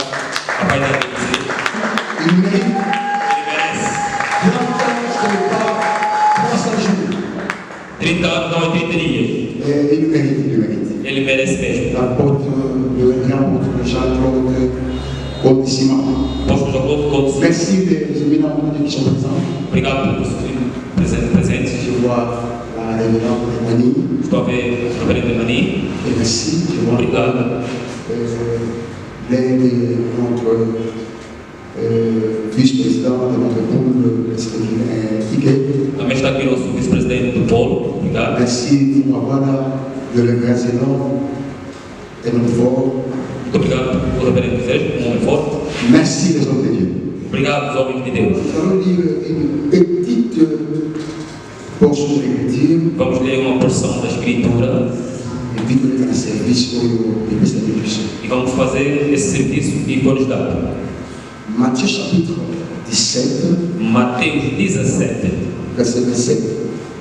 vaidade de dizer, il mérite ele merece. 30 ans, ce n'est pas 300 jours. 30 anos não é 30 dias. Il mérite, il mérite. Ele merece mesmo. L'apôtre, le grand apôtre Jean-Claude Condissima. Apóstolo João Claude Couto, Merci des éminents qui sont présents. obrigado pelos presentes. Je vois la révérende Mani. Estou a ver o reverendo Mani. Et merci, je vois Obrigado. l'aide de notre vice-président de notre groupe, le secrétaire Ike. Também está aqui o nosso vice-presidente do Polo. Obrigado. Merci pour m'avoir de l'événement et notre fort. Muito obrigado pelo reverendo Sérgio, um homem forte. Merci les hommes de Dieu. Obrigado aos homens de Deus. Nous allons lire une petite portion d'écriture Vamos ler uma porção da Escritura et puis donner un service au service. e vamos fazer esse serviço que foi nos dado. Matthieu chapitre 17, Mateus 17, verset 27.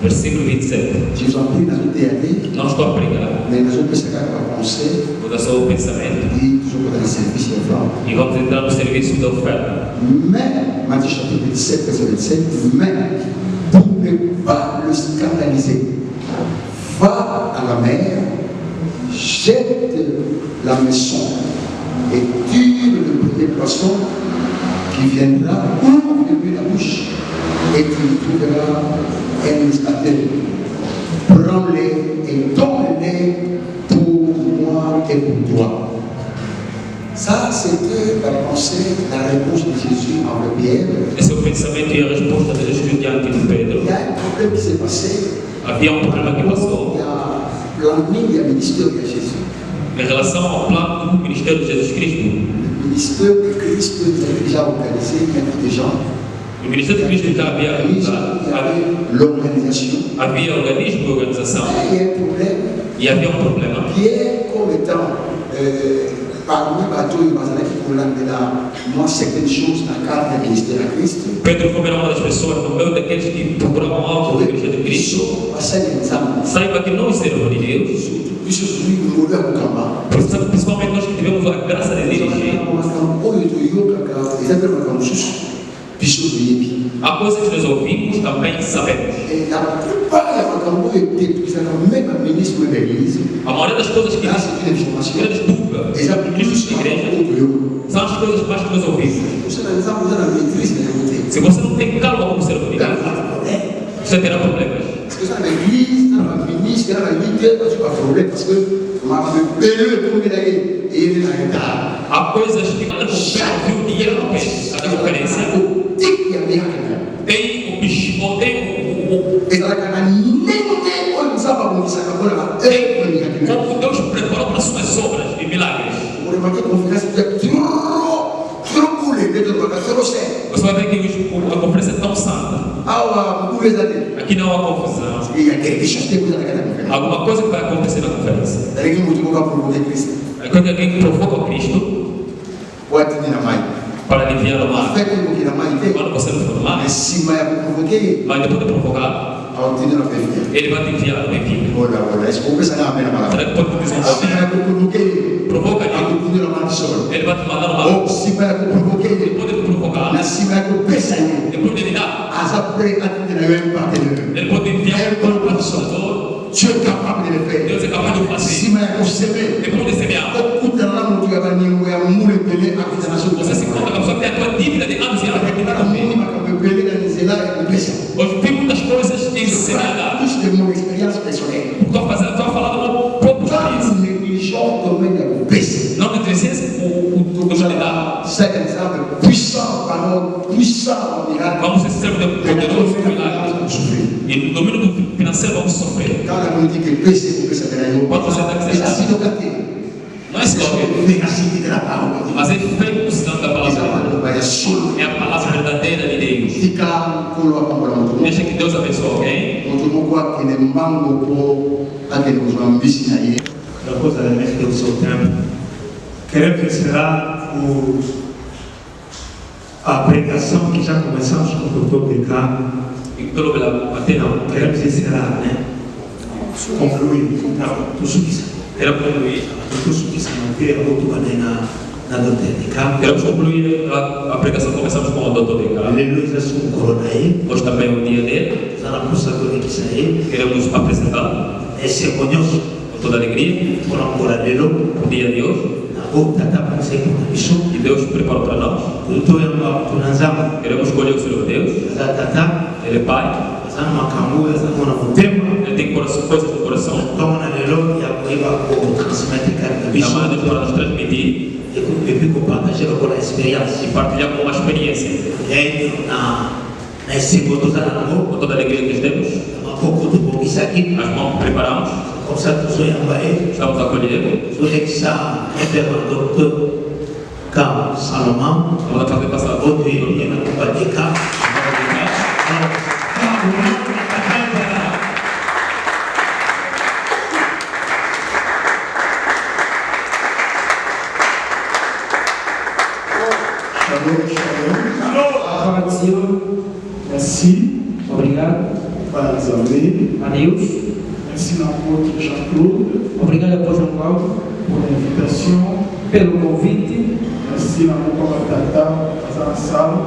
versículo 27. Je vous en prie, dans le théâtre, Não estou a pregar, mais nous allons penser à penser vou dar só o pensamento et toujours dans le service de femme. e vamos entrar no serviço da oferta. Mais, Matthieu chapitre 17, verset 27, mais pour ne pas le scandaliser, va à la mer, jette la maison et tire le premier poisson qui viendra, ouvre-lui la bouche et tu trouveras un mystère. Prends-les et donne-les pour moi et pour toi. Ça, c'était la pensée, la réponse de Jésus envers Pierre. Esse é o pensamento e a resposta de Jesus diante de Pedro. Il y a un problème qui s'est passé. Havia problema que Il passou y a planning, il y a ministère de Jésus. em relação ao plano do ministério de Jesus Cristo. Le ministère de Christ est déjà organisé, il y a des gens. O ministério de Cristo já havia L'organisation. havia organismo e organização Il y a un problème. e havia problema. Pierre, comme étant parmi bateaux et Bazalaki pour l'amener moi certaines choses dans le cadre du ministère de Christ. Pedro, como era uma das pessoas no meio daqueles que procuravam algo da Igreja de Cristo, saiba que nós, servos de Deus, principalmente nós que tivemos a graça de dirigir, há coisas que nós ouvimos, também sabemos. A maioria das coisas que grandes dúvidas de igreja são as coisas mais que nós ouvimos. Se você não tem calma como servo de Deus, você terá problemas. Há coisas que quando o dinheiro não quer, a conferência tem o bicho, ou tem como Deus preparou para suas obras e milagres. Você vai ver que a conferência é tão santa. Aqui não há confusão. Alguma coisa que vai acontecer na conferência. Quando alguém provoca o Cristo para aliviar o mar, quando você não for mar, mas depois de provocar, ele vai te enviar no envio. Será que pode dizer um pouquinho? Provoca ele, ele vai te mandar uma luz. Ele pode te provocar. Depois de ele dar, ele pode enviar um patrocinador. Tu es capable de le faire. Deus é capaz de fazer. Si mais on s'aimait, Depois de semear, beaucoup de gens qui ont été você se dívida de anos e anos. Eu vi muitas coisas ensinadas. Estou a falar do meu próprio país. Não negligencie o humanidade. Vamos ser sempre poderosos e no domínio financeiro vamos sofrer. Quando você está dizendo não é slogan, mas é feito cidadão da palavra. É a palavra verdadeira de Deus. Deixa que Deus abençoe alguém. Depois da mesa do seu tempo, queremos encerrar a pregação que já começamos com o Dr. Ricardo. Queremos encerrar, né? Concluir. Não, tu subis. Quero concluir. Tu subis, não tem a outra na Dr. Ricardo. Queremos concluir a pregação que começamos com o Dr. Ricardo. Hoje também é o dia dele. Queremos apresentar. Esse é conhoso. Com toda alegria. O dia de hoje. E Deus preparou para nós. Queremos escolher o Senhor Deus. Ele é Pai. Ele tem coisas no coração. Chamado Deus para nos transmitir e partilhar com uma experiência. Com toda a alegria que temos, nós vamos preparamos. Estamos acolhendo. Salomão, vamos fazer passar outro Merci. Obrigado. A Deus. Merci l'apôtre Jean-Claude. Obrigado, apóstolo João Paulo, por l'invitation. Pelo convite. Merci l'apôtre Tata, dans la salle.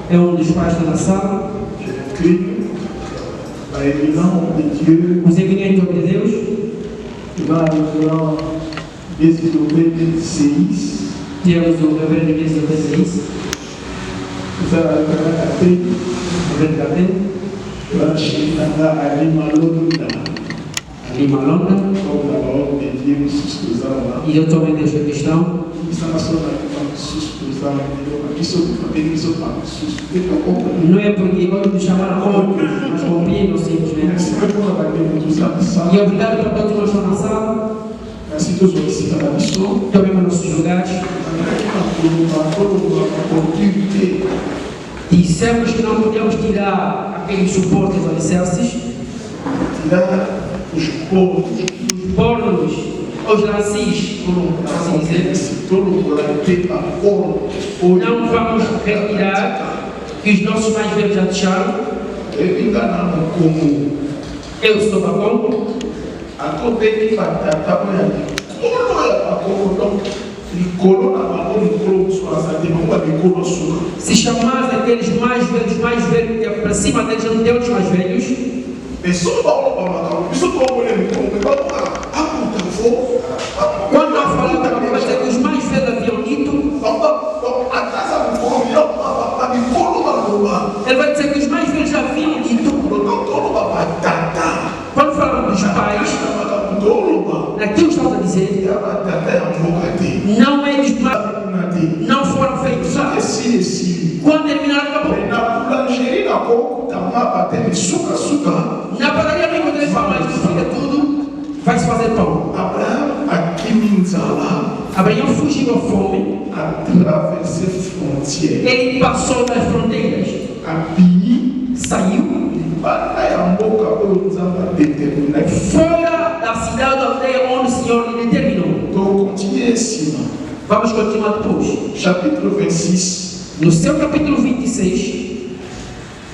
É dos pais da sala. Je l'écris. La évidence de Dieu. Os evidentes de Deus. Dans le développé de CIS. Temos o reverendo développé de CIS. Vous avez regardé. La Chine a Ali Malonda. Ali Malonda. E eu também deixo a questão. Não é porque vamos nos chamar outros, mas compreendam simplesmente. E obrigado para todos que estão na sala. Também para nossos lugares. Dissemos que não podemos tirar aqueles suportes alicerces. Os pornos, os lances, assim dizer. Não vamos retirar que os nossos mais velhos já deixaram. Eu sou Bacon. Se chamares aqueles mais velhos que é para cima deles, não tem outros mais velhos. Quando eu falo para você que os mais velhos haviam dito, ele vai dizer que os mais velhos já haviam dito. Quando falamos dos pais, aquilo que estamos a dizer, não é dos mais, não foram feitos. Quando terminaram, acabou. Na padaria não encontrei pão, mas fica tudo, vai se fazer pão. Abraão fugiu da fome. Ele passou das fronteiras. Saiu. Fora da cidade da aldeia onde o Senhor lhe determinou. Vamos continuar depois. Capítulo 26. No seu capítulo 26.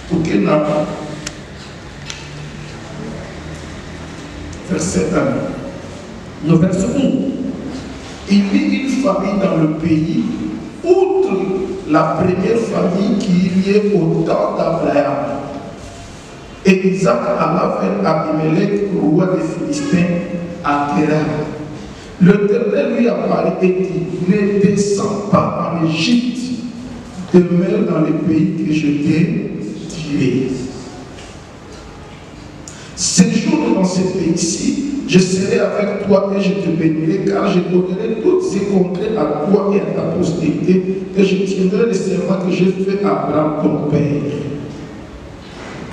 Porque não? Verset 1. No verso 1. Il y a une famille dans le pays, outre la première famille qu'il y ait au temps d'Abraham. Et Isaac alla vers Abimelech, roi des Philistins, à Kérar. L'Éternel lui apparut et dit, ne descends pas en Égypte, demeure dans le pays que je t'ai tiré. Séjourne dans ce pays-ci, je serai avec toi et je te bénirai, car je donnerai toutes ces contrées à toi et à ta postérité, et je tiendrai le serment que j'ai fait à Abraham ton père.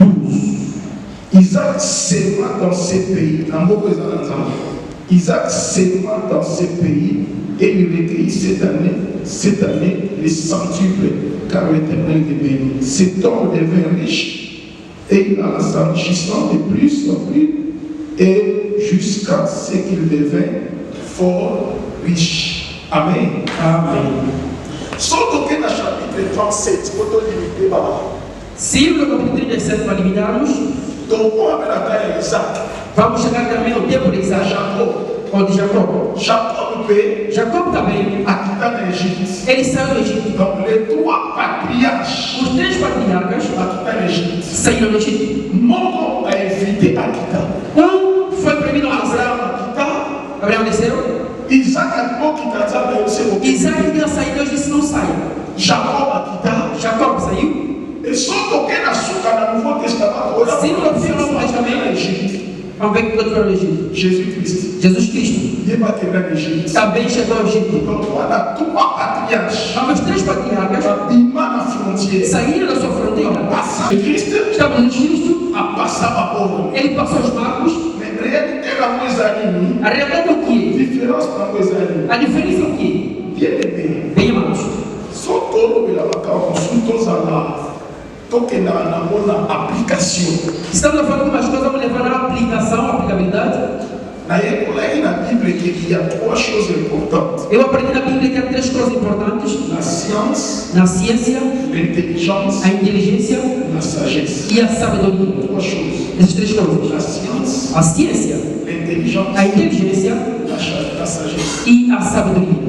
12. Isaac sema dans ces pays. Isaac sema dans ces pays et il recueillit cette année les centuples, car l'Éternel est béni. Cet homme devint riche et il en s'enrichissant de plus en plus et jusqu'à ce qu'il devint fort riche. Amen. Amen. Surtout que dans le chapitre 37, se no capítulo 37 para limitarmos, vamos chegar também ao tempo de Isaac, ou de Jacob. Jacob também, ele saiu do Egito. Os três patriarcas saíram do Egito. Foi proibido a Abraão. Abraão desceu. Isaac queria sair, Deus disse não saia. Jacob saiu. Se não oficiou no Novo Testamento, vamos ver que foi no Egito. Jesus Cristo também chegou ao Egito. Mas os três patriarcas saíram da sua fronteira. Estavam no Cristo. Ele passou os marcos. A realidade é o quê? A diferença é o quê? Bem, irmãos. Estamos a falar de umas coisas, vamos levar na aplicação, aplicabilidade. Eu aprendi na Bíblia que há três coisas importantes: na ciência, a inteligência e a sabedoria. Essas três coisas: a ciência, a inteligência e a sabedoria.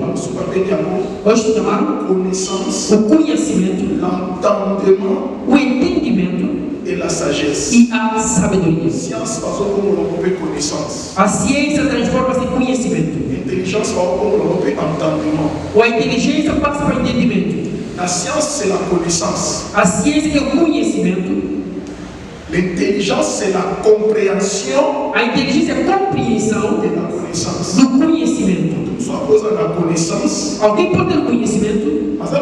Hoje chamaram o conhecimento, o entendimento e a sabedoria. A ciência transforma-se em conhecimento. A inteligência passa para o entendimento. A ciência é o conhecimento. L'intelligence c'est la compréhension. A inteligência é a compreensão do conhecimento. Alguém pode ter conhecimento, mas não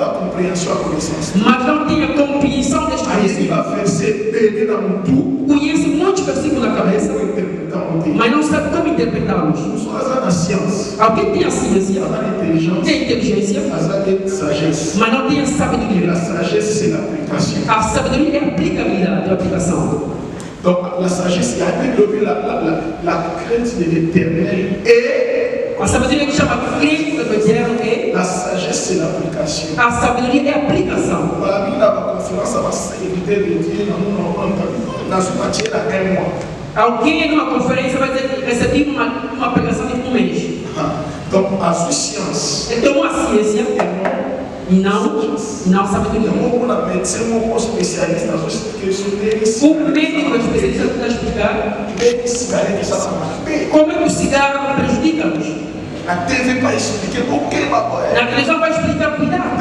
tem a compreensão deste conhecimento. Conhece muitos versículos na cabeça, mas não sabe como interpretá-los. Alguém tem a ciência, tem a inteligência, mas não tem a sabedoria. A sabedoria é a aplicabilidade, a aplicação. Donc la sagesse, la crainte de l'éternel et a sabedoria que chama crença do eterno é la sagesse, c'est l'application. A sabedoria é a aplicação. Alguém numa conferência vai dizer que recebi uma pregação de um mês. Donc a science. Então a ciência não sabedoria. O médico especialista está a explicar como é que o cigarro prejudica-nos. A TV vai explicar o que na televisão vai explicar cuidado.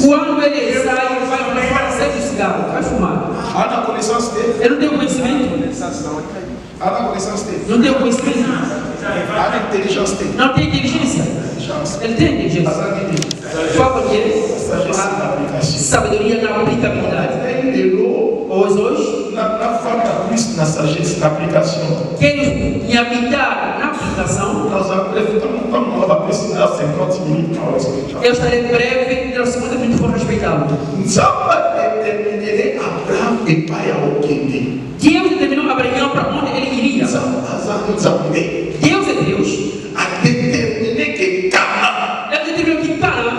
Quando ele sai, ele vai fazer o cigarro, vai fumar. Ele não tem conhecimento. Não tem conhecimento. Não tem inteligência. Ele tem inteligência. Fala que é sabedoria na aplicabilidade. Hoje, na sagesse, na aplicação. Querem me habitar na aplicação. Eu estarei breve, nos 50 minutos for respeitado. Deus determinou Abraão para onde ele iria. Deus é Deus. Ele determinou que Canaã,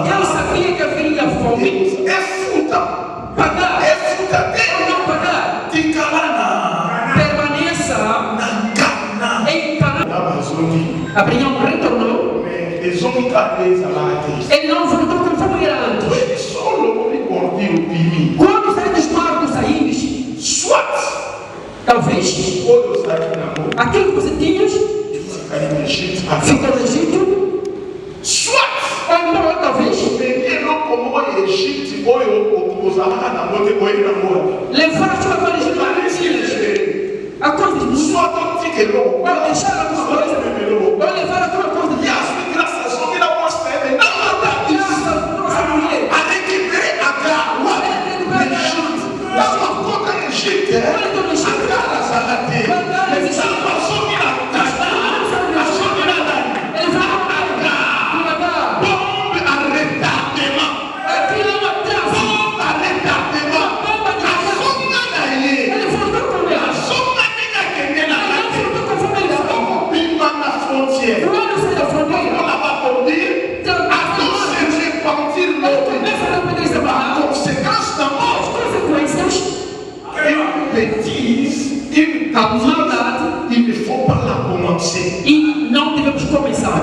eu sabia que haveria fome. Pagar. Ou não pagar. Permaneça em Canaã. Abraão retornou. Ele não voltou conforme era antes. Quando sai dos barcos saídos, Talvez aquilo que você tinha ficou no Egito. Soit ou então talvez levar-te para o Egito a coisa de Deus. Ou deixar a tua coisa, ou levar a tua coisa de Deus. Nossa mulher a récupérer Agar l'Égypte, il ne faut pas la commencer. E não devemos começar.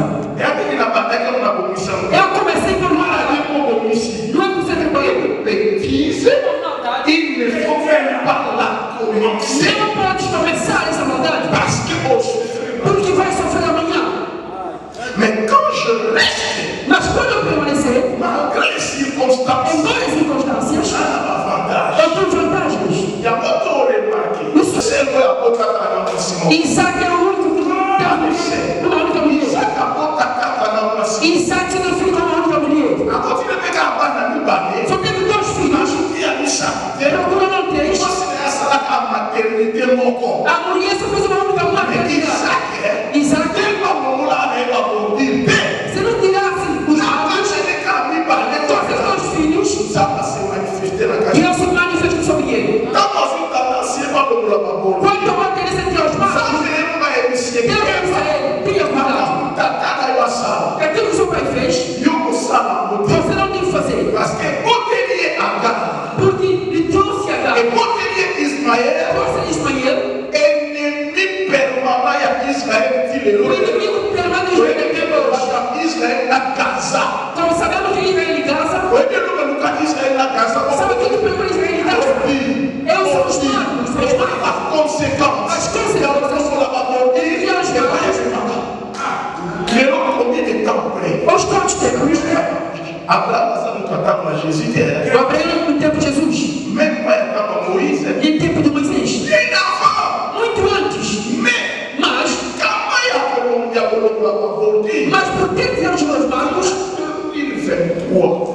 Eu comecei por mal. Não é você trabalhando. Bêtise, il ne faut même pas la commencer. Não pode começar essa maldade. Parce que porque vai sofrer amanhã. Mais quand je reste, mas quando eu permanecer, malgré les circonstances, em várias circunstâncias, eu tenho vantagens. Isaac é o único que não tem uma única mulher. Isaac não ficou com uma única mulher. Só teve 2 filhos. Procurou não 3. A mulher só fez uma única maternidade. Isaac, se não tirasse os lábios, todos os 2 filhos, Deus se manifestou sobre ele. Quando uma criança entre os maus, Deus disse a ele, tenha cuidado. Aquilo que o seu pai fez, você não tem que fazer. Porque ele trouxe Agar. Trouxe Ismael. O inimigo permanente de Israel. Então sabemos que Israel em Gaza. Sabe o que pegou Israel em Gaza? Eu sou os magos. As consequências. Os quantos tempos? Abraão no tempo de Jesus. E no tempo de Moisés. Muito antes. Mas por que fizeram os meus magos?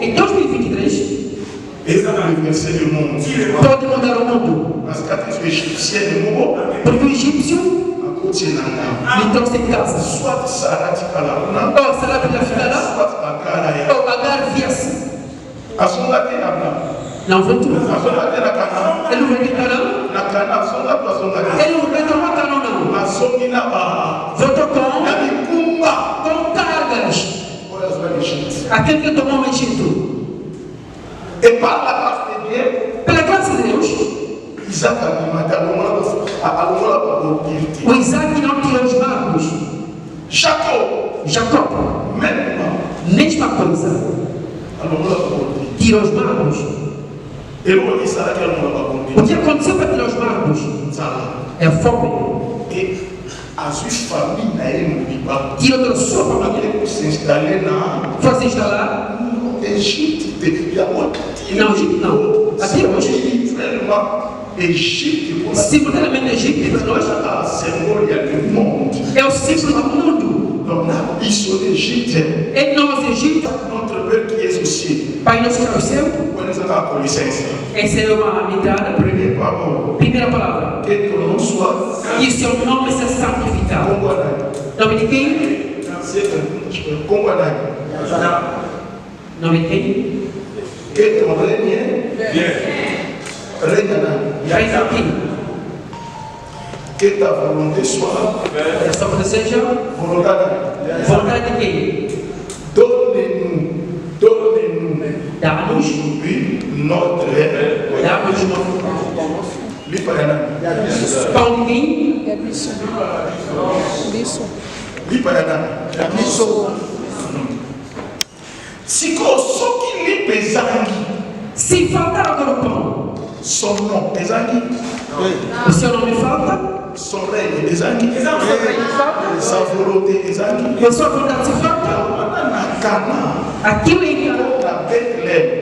Em 2023. Pode mudar o mundo. Porque o egípcio lhe trouxe em casa. Ou Sarah pela filha, ou Agar viesse. Não voltou. Ele não veio de Canaã. Ele não retornou a Canaã, não. Voltou com cargas. Aquele que tomou o Egito. Pela graça de Deus, o Isaac não tirou os magos. Jacó, mesma coisa. Tirou os magos. O que aconteceu para tirar os magos? É fome. Tirou da sua família. Foi se instalar. Não, Egito não. Aqui hoje. Simultaneamente Egito para nós é o símbolo do mundo. E nós, Egito, Pai nosso que está no céu. Essa é uma entrada. Primeira palavra. E seu nome seja santificado. Nome de quem? Nome de quem? Reina aqui. Que ta volonté soit. A sua vontade seja. Vontade de quem? Donne-nous. Dá-nos notre pão de quem? Se faltar agora o pão, Son nom, Ezangi. O seu nome falta? Son règne, Ezangi. Sa volonté, Ezangi. E a sua vontade se falta? Aqui o engano.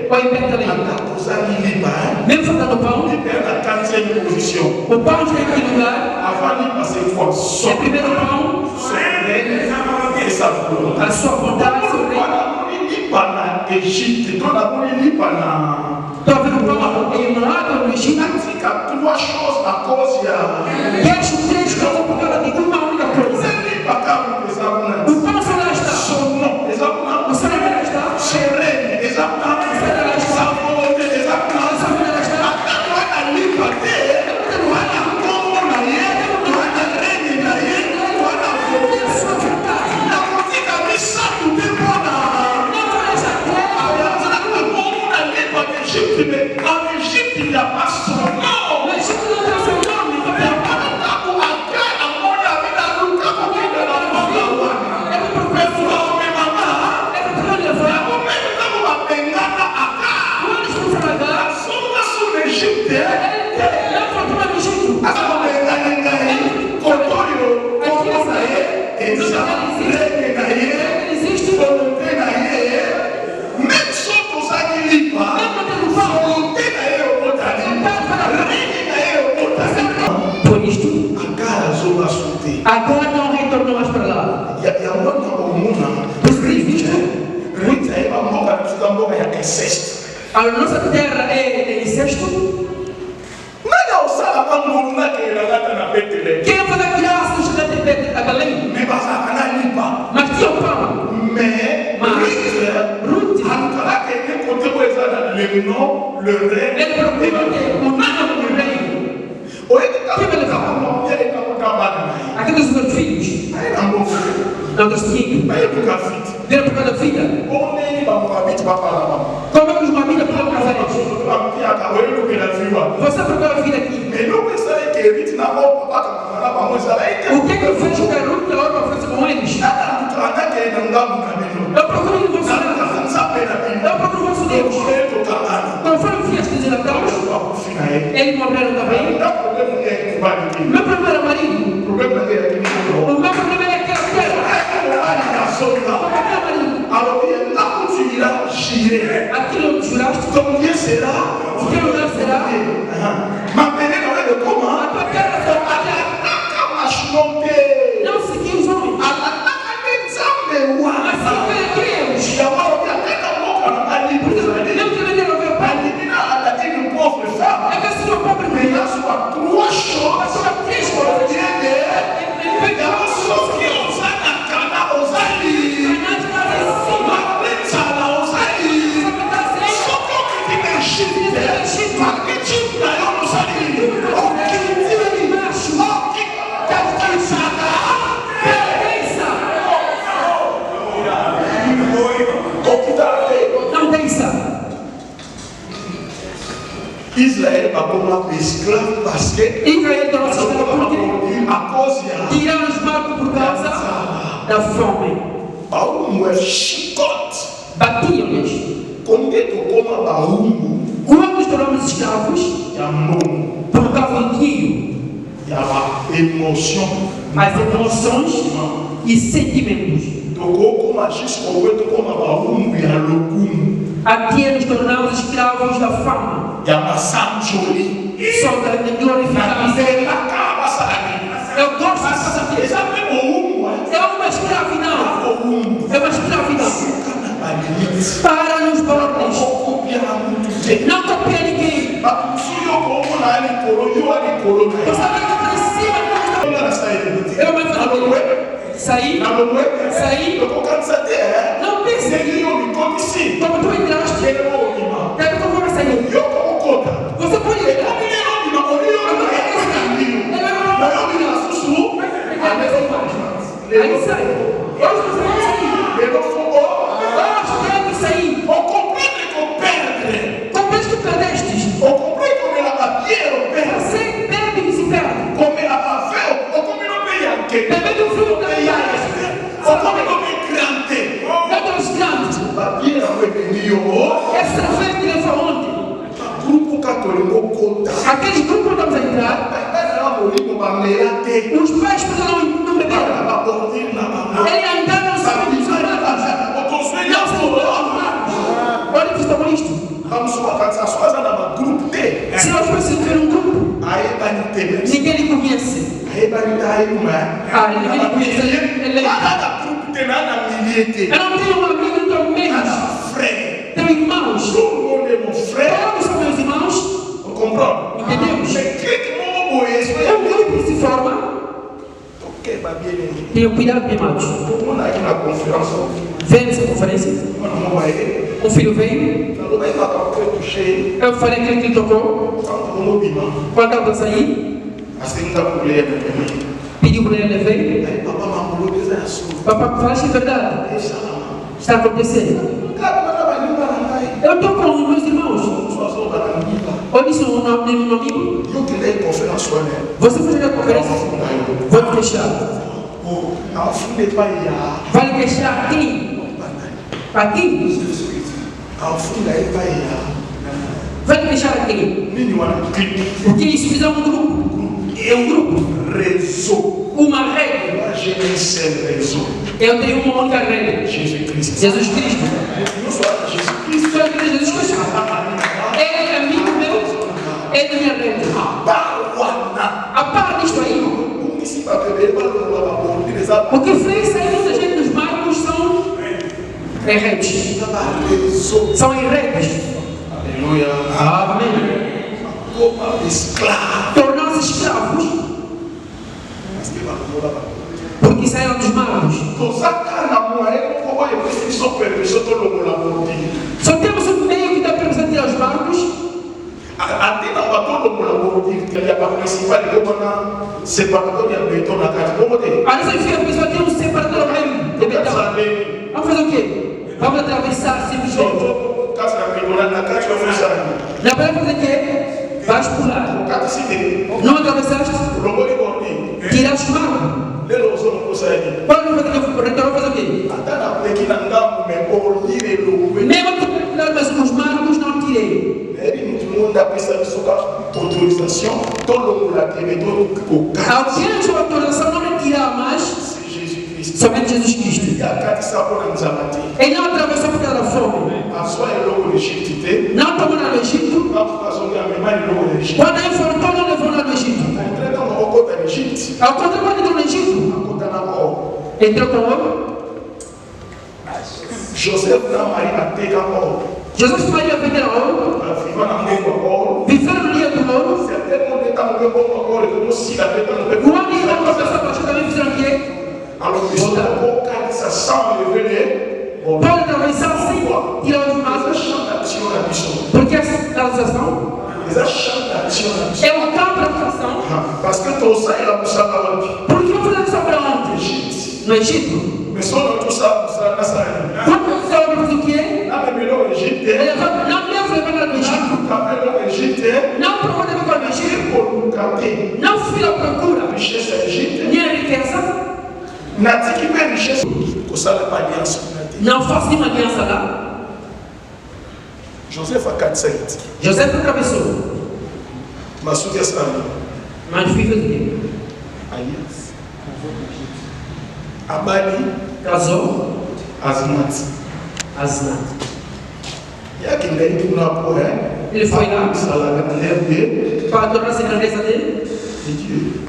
Ou em Betlém. Mesmo faltando pão. O pão está em que lugar? É primeiro pão. A sua vontade, seu reino. Estou vendo o pão em Moab, no Egito. Quero três coisas por causa de uma única coisa. O pão só lá está. O seu nome lá está. O seu nome lá está. En Égypte, il n'y a pas son nom. Agora não retornou mais para lá. A nossa terra é incesto. Quem vai fazer criança no chão de Belém? Mas tinha o pão. Ruth. Ele procurou o nome do rei. Quem vai levar? Aqueles meus filhos. Não conseguiram. Deram por causa da vida. Como é que os Moabitas podem casar eles? Você procura a vida aqui. O que é que fez o garoto que a hora oferece com eles? Eu procuro em você. Eu procuro o vosso Deus. Conforme fias de Natal, eles morreram também. Meu problema era marido. O meu problema é aquela terra. Aquilo juraste. Aquilo será. Mas não seguiu os homens. Mas seguiu Deus. Não que venderam o meu pai. É que a sua pobre mulher. A sua três coisas. Israël va comme esclave parce que Israël doit se faire à cause tirar os barcos por causa da fome. Batiam-lhes. Quando tornamos escravos por causa do dinheiro, as emoções e sentimentos. Aqui nos tornamos escravos da fama. Só da glorificação. Eu gosto dessa coisa. É uma escravidão. É uma escravidão. Para nos bordes. Não copia ninguém. Você vai para cima. Eu vou falar. Sair. Não pense. Como tu entraste. Deve como vai sair. Você pode entrar. Aí sai. Hoje você vai sair. Hoje deve sair. Compreende que perdeste. Você bebe e se perde. Bebendo frio da viagem. Não os grandes. Essa fé me levou ontem. Aqueles grupos vamos entrar. Os pais precisam não beber. Ele andava no saco dos amados. Não se olha que estão isto. Se nós precisamos ter um grupo, ninguém lhe conhece. Ninguém lhe conhece. Eu não tenho um amigo, não tenho menos. Tenho irmãos. Todos são meus irmãos. Entendemos? Um grupo se forma. Tenham cuidado, meus irmãos. Veio nessa conferência. Um filho veio. Eu falei aquilo que ele tocou. Quando estava a sair, pediu para ele ver. Papai, falaste a verdade. Está acontecendo. Eu estou com os meus irmãos. Olha isso, o nome do meu amigo. Você foi na conferência? Vou te deixar. Vai lhe deixar aqui. Aqui? Vai lhe deixar aqui. Porque isso fizer um grupo. É um grupo. Uma rede. Eu tenho uma única rede. Jesus Cristo. Jesus Cristo. Ele é amigo meu. Ele é minha rede. A par disto aí. O que fez sair muita gente dos marcos são redes. São em redes. Aleluia. Amém. Tornar-se escravos. Porque saíram dos marcos. Só temos um meio que dá para nos tirar os marcos. A nossa filha pessoa tem um separador meio de betão. Vamos fazer o quê? Vamos atravessar simplesmente. Já vai fazer o quê? Vais pular. Não atravessaste? Tiraste os marcos. Quando vai fazer o quê? Mesmo que mas os marcos não tirei. Alguém tinha autorização não retirar mais. Somente Jesus Cristo. Ele não atravessou por causa da fome. Não tomou no Egito. Quando ele voltou, não levou no Egito. Ao contrário, quando entrou no Egito, entrou com ouro. Joseph e Maria venderam ouro. Viveram no dia do ouro. Quando ele não começou a baixar, também fizeram o quê? Pode atravessar sem tirar os maços. Porque essa transação é um campo de atração. Por que você está para onde? No Egito. Quando você vai fazer o quê? Não me leva no Egito. Não procura levar no Egito. Não fui à procura. Nem a riqueza. Não faço nenhuma aliança lá. Joseph atravessou. Mas fui fazer o quê? Aliança. Abali casou. Asnat. Ele foi lá para tornar-se a grandeza dele,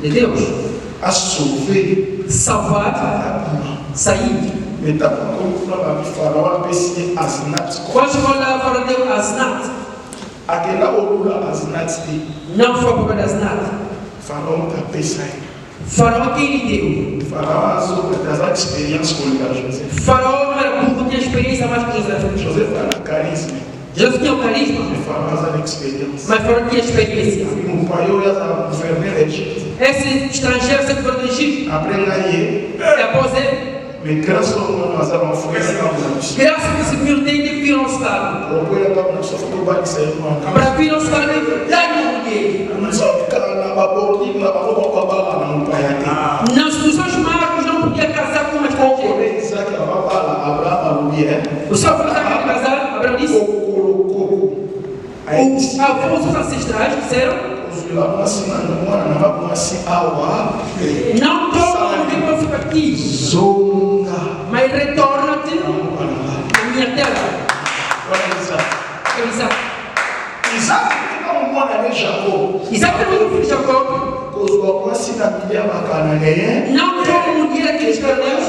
de Deus, a salvar, sair. Quando chegou lá, Faraó deu Asnat. Não foi por causa de Asnat. Faraó quem lhe deu? Faraó não era burro, tinha experiência mais que José. José tinha o carisma, mas Faraó tinha experiência. Esse estrangeiro sempre foi do Egito. E após ele, graças a esse filho tem que vir ao estado. Para vir ao estado, lá no ninguém. Nas instituições marcos não podia casar com uma estrangeira. O senhor falou que ia casar, Abraão disse. avós, os ancestrais disseram: não toma o meu filho aqui, mas retorna-te à minha terra. Isaac é o filho de Jacó. Não toma mulher aqui dos cananeus,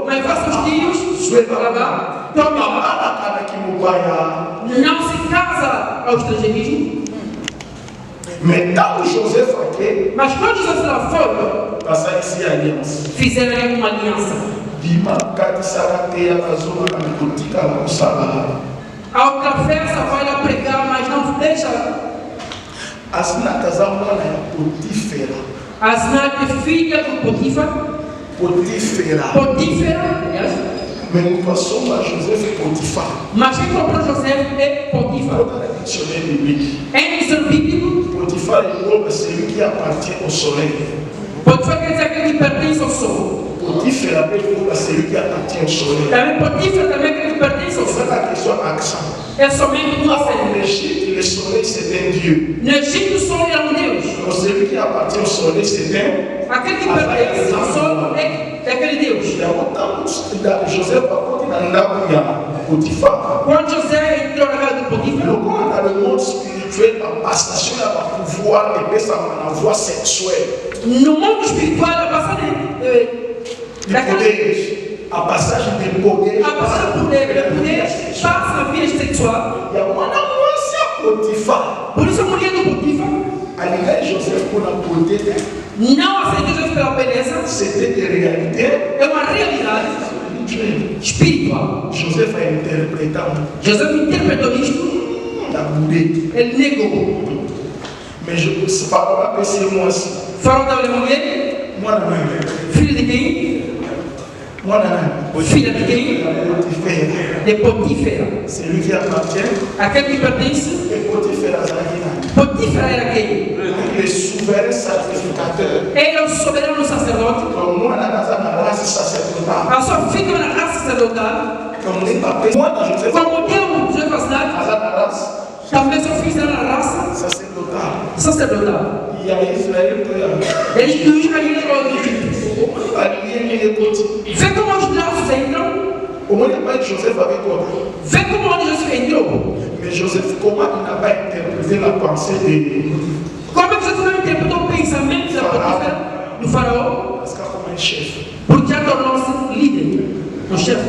mas faça os tios lá, tome. Não se casa ao estrangeirismo. Mas quando José lá foi, fizeram uma aliança. A outra festa vai lá pregar, mas não deixa. Asnat é filha do Potifar. Potifera, mais nous passons à Joseph Potiphar. Mas quem comprou Joseph é Potifar. Dans la dictionnaire biblique, Em dicionário bíblico, Potiphar est celui qui appartient au soleil. Potifar quer dizer aquele que pertence ao sol. Potiphar est celui qui appartient au soleil. Também Potifar também aquele que pertence ao C'est sol. la question accent. É somente um En acento. Égypte, le soleil c'est un Dieu. No Egito o sol era um Deus. Donc celui qui appartient au soleil c'est un. Aquele que pertence ao sol é aquele Deus. Il y a autant de Joseph a Potiphar. Quando José entrou na casa do Potifar, Dans le monde spirituel, la passation a pouvoir et ça a voie sexuelle. no mundo espiritual, a passagem A passagem de poder. a passagem do poder passa na vida sexual. Il y a un Potiphar. Por isso a mulher do Potifar À l'égard de Joseph pour la beauté, não aceita José pela beleza. c'était des réalités É uma realidade spirituelles. espiritual. Joseph a interprété José interpretou isto, la beauté. ele negou. Mais je ne sais pas comment c'est moi aussi. Farol da mulher, Moi, non. filho de quem? Moi, non. Filha de quem? Potiphar. De Potifar. C'est lui qui appartient. Aquele que pertence. Et Potiphar a Zagina. Potifar era quem? Le souverain sacrificateur. Ele é o soberano sacerdote. Donc, moi, dans la race sacerdotale. A sua filha na raça sacerdotal. Comme les papiers. Moi, dans Joseph. Como Deus José Fasnac, Dans la race também sua filha era na raça sacerdotale. sacerdotal. Il y a Israël. Eles do Israel ao Egito. Vê como os laços entram. Au moins, il n'y a pas de Joseph avec toi. Vê como onde Jesus entrou. Mais Joseph, comment il n'a pas interprété la pensée de. Como é que Jesus não interpretou o pensamento da Potifar, do faraó? Parce qu'il y a comme un chef. Porque já tornou-se líder, o chefe.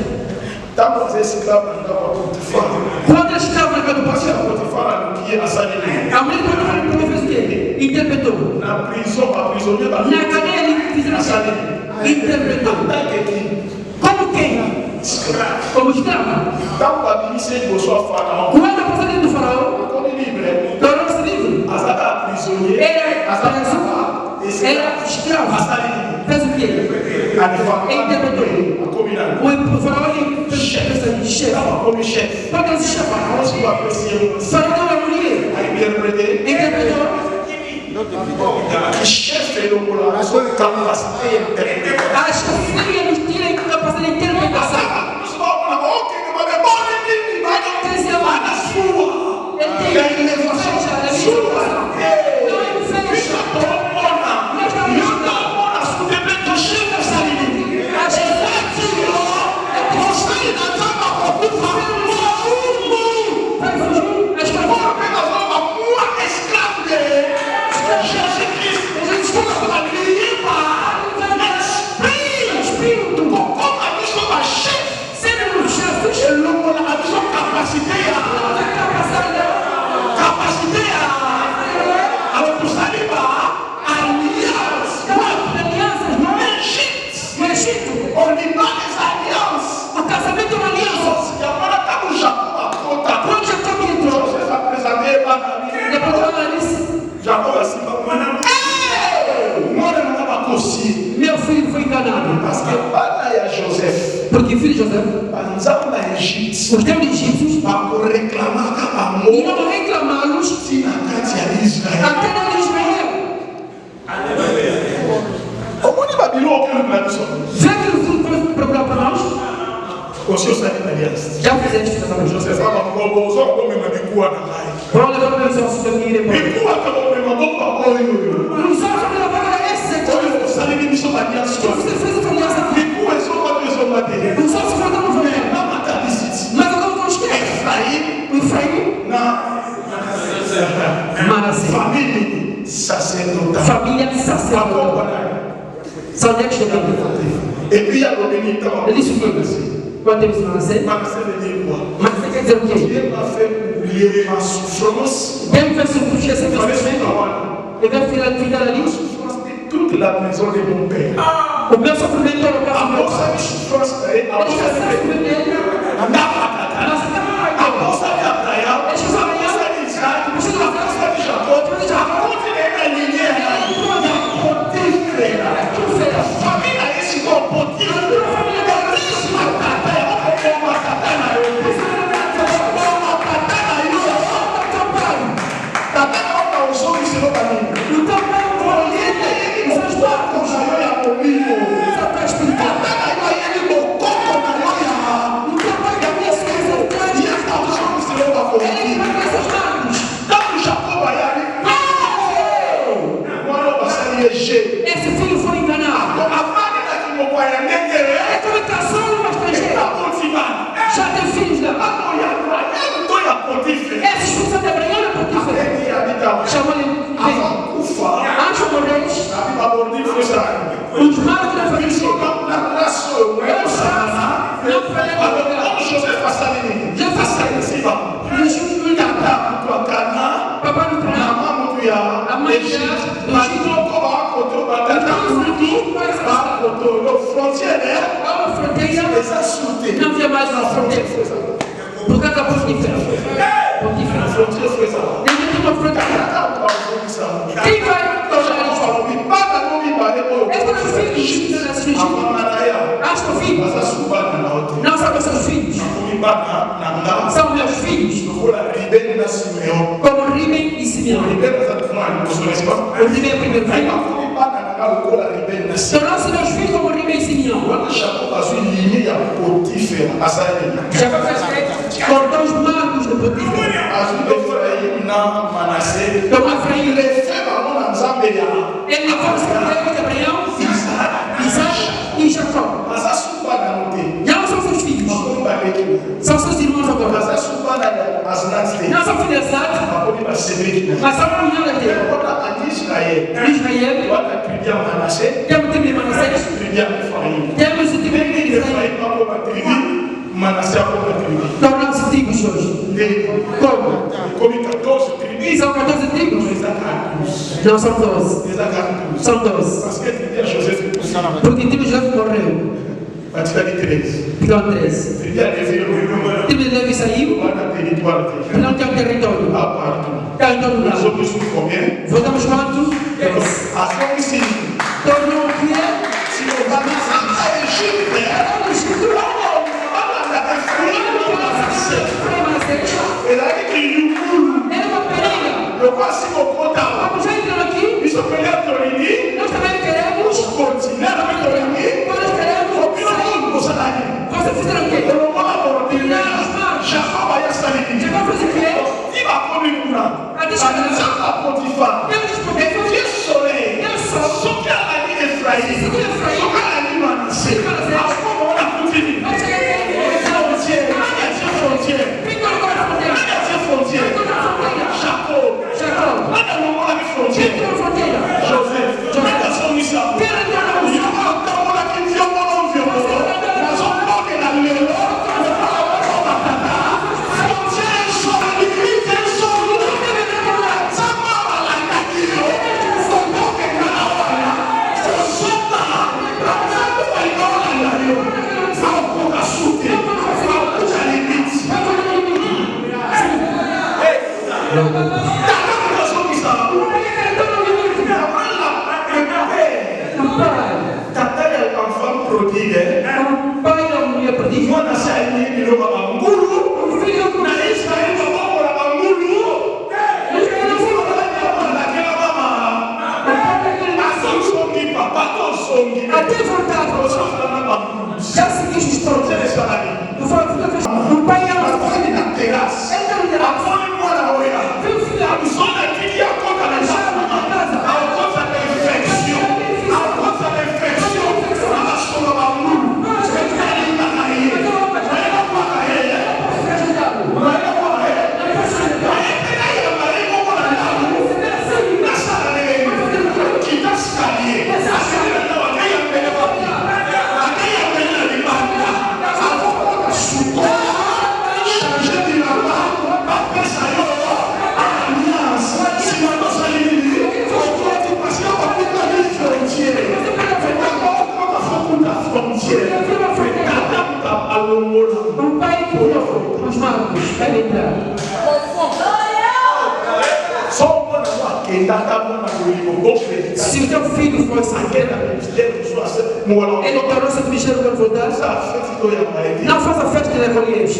Tant que vous êtes esclave dans la Potiphar, Quando ele estava na casa do parce que pastor, la Potiphar a oublié à sa ligne. a mulher do Potifar fez o quê? Interpretou. La prison, la prisonnier, la Na cadeia ele fizeram o quê? Interpretou. Como quem? Como escravo. Tant que la ministre de Pharaon, Quando a passada do faraó, comme libre, tornou-se livre. Azaka prisonnier, Era Azaka era escravo. Fez o quê? Interpretou. O faraó fez chefe. Comme chef. Quando ele se chama, On se doit apprécier. faraó é mulher. A interpréter. Interpretou. Le chef est le mot là. Son capacité d'interpréter. A chefia nos tira a capacidade de interpretação. Meu filho foi enganado. Parce que là, il y a Joseph. Porque o filho de José, Nous avons l'Égypte. os deuses egípcios, Pour réclamer à mot. irão reclamá-los Si la Katia d'Israël. até na Israel. Comment il va dire auquel nous l'avons. Já que o filho foi procurar para nós, Conscience à l'alliance. já fizemos essa coisa. Joseph a encore besoin comme il m'a dit quoi dans la Prends le temps de se soutenir. Et pour attendre le moment, papa, Nous sommes sur la parole de cette. ça les dit, nous sommes alliés. Tu vous fais cette alliance. Et pour eux, ils sont battus. Nous sommes sur la parole de Mais pas ma tabicite. Mais comment on chute? Ephraim. Manassé. Famille sacerdotale. Famille sacerdotale. Sans dire que je t'ai et puis il y a le béni. Le lit sur quoi tu es Manassé? Manassé veut dire quoi? Manassé qu'est-ce que c'est? Dieu m'a fait oublier ma souffrance. Dieu me fait se coucher cette souffrance. Et quand il a fini dans la vie, toute la maison de mon père. Ou bien ça peut mettre dans le cas. Avant ça, je souffrance. Avant ça, não, são 12. São 12. Porque time José morreu. Ficam 13. Time Levi saiu. Não tem território. Está em todo lado. Votamos quanto? 10. Tornou o que é? Vamos já entrar aqui. Nós também queremos continuar a autonomia. Nós queremos sair. Você fizeram o quê? Jacó fez o quê? A desculpa. Eu desculpei. Eu sou. Só que ali é Efraim. Só que ali Manassés. Nós frontière. Um pai por os marcos para entrar. Se o teu filho fosse ele tornou-se ministério quando voltar, não faça festa de recolheiros,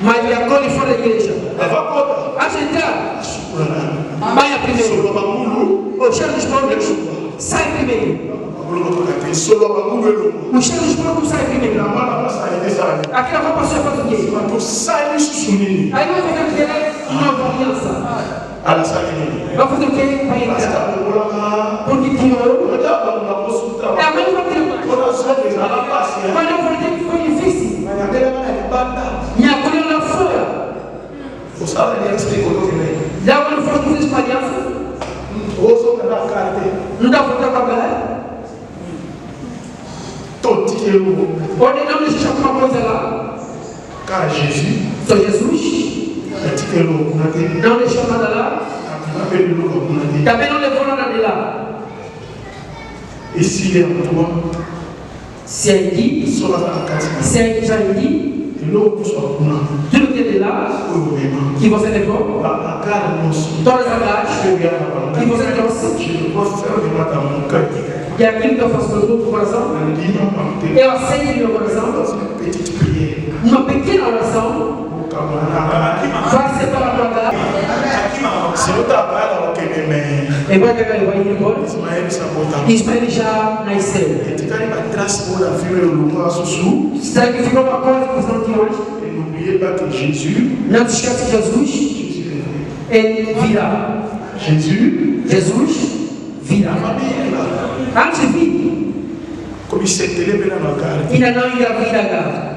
mas ele acolhe fora da igreja. Antes de entrar, banha primeiro. O cheiro dos porcos sai primeiro. O cheiro dos porcos sai primeiro. Aquela roupa só faz o quê? Aí vai fazer nova aliança. Vai fazer o quê? Vai entrar. Porque piorou. É a mesma coisa. Mas não foi tempo que foi difícil. Me acolheu lá fora. Já quando foi que fez uma aliança, não dá para trabalhar. Onde não deixa alguma coisa lá. Só Jesus. Não deixou nada lá. Também não levou nada de lá. Se é aqui, já é aqui, tudo que é de lá, que você levou, todas as gajas que você trouxe, e aquilo que eu faço no meu coração, eu aceito no meu coração, uma pequena oração, vai separar para cá. Se não trabalha, e vai ir embora. Ismael já nasceu. Será que ficou uma coisa que você não tinha hoje? Não se esqueça que Jesus, ele virá. Jesus virá. Antes de vir, ainda não engravida a gata.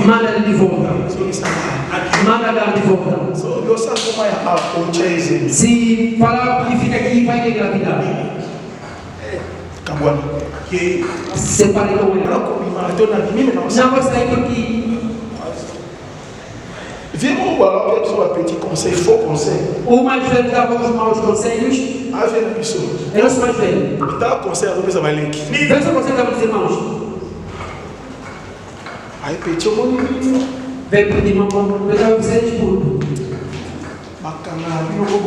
Manda ele de volta. Manda ele de volta. Se falar que fica aqui, vai engravidar. Separe com ele. Não vou sair porque. O mais velho dava os maus conselhos. Eu não sou mais velho. Vê se o conselho dava os irmãos. Aí pedi o mundo. Vem pedir uma mão, eu já você expulso. Bacana, eu vou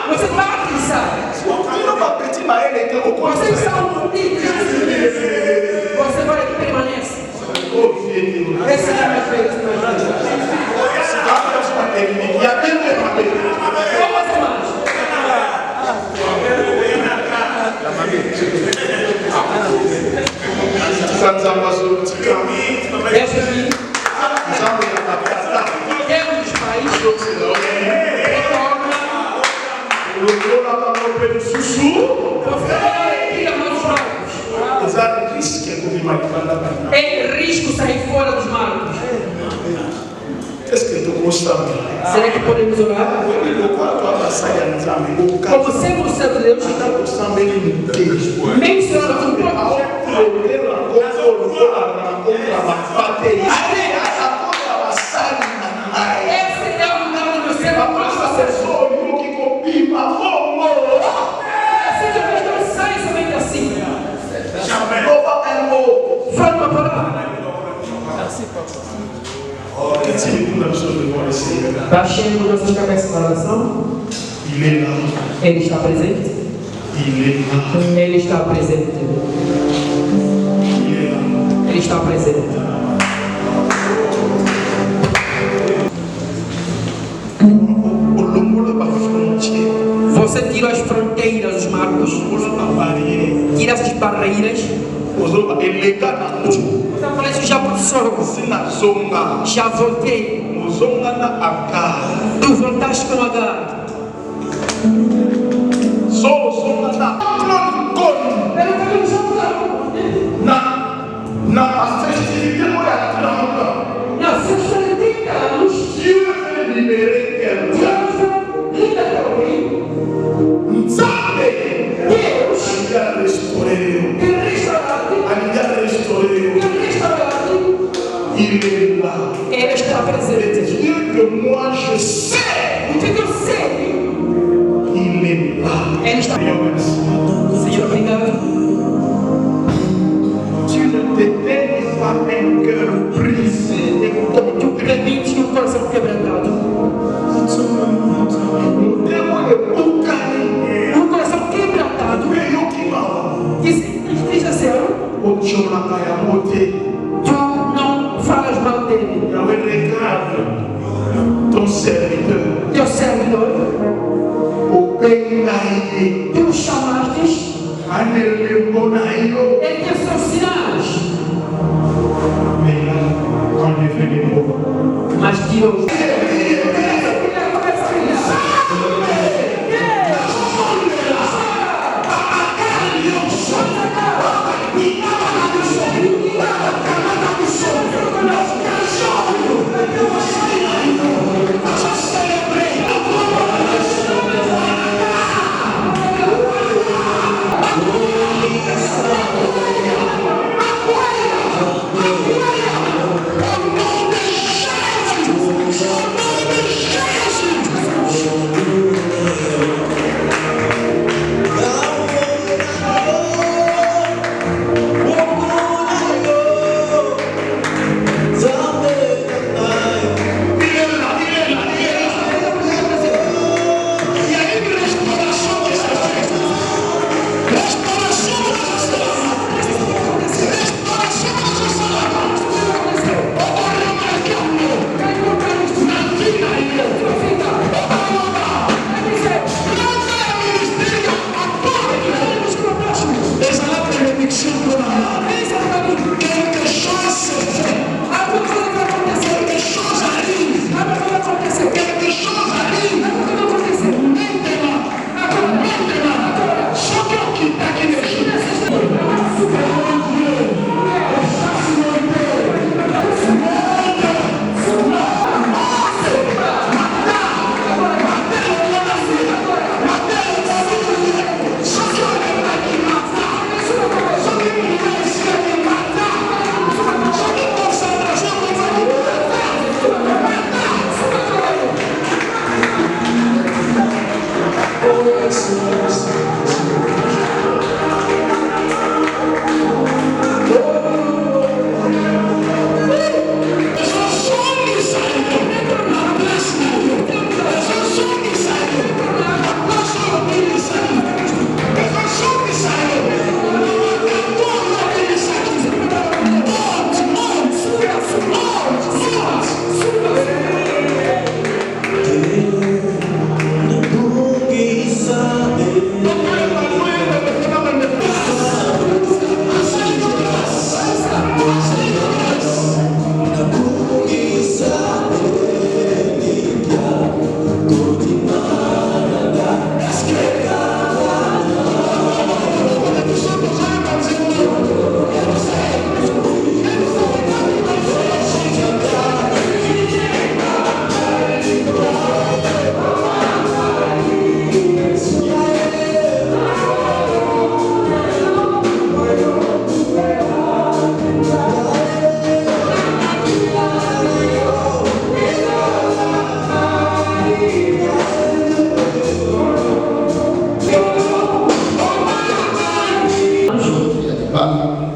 Você batiza. Você está você vai aqui permanece. Esse é a minha fé. E até é risco sair fora dos marcos. Será que podemos orar? Como sempre o servo de Deus menciona um pouco. Esse é o nome do servo. Seja que não sai somente assim. Fala uma palavra. Baixemos nossas cabeças para a oração. Ele está presente. Ele está presente. Ele está presente. Você tira as fronteiras dos marcos. Tira essas barreiras. Você fala isso já passou. Já voltei. Tu voltaste com Agar. Na festivité Na festivité Dieu veut libérer quelqu'un. Deus, a restaurer. Il est là. Ele está presente. Dieu que moi je sais. O Dieu que eu sei. Il est là. Ele está. Senhor, obrigado. Tu ne t'éteignes pas un cœur brisé et Tu permites um coração quebrantado. Um coração quebrantado. Que esteja céu. Tu não falas mal dele. Ton serviteur. Teu servidor. Tu o chamaste. Ele tem seus sinais. Mas Deus.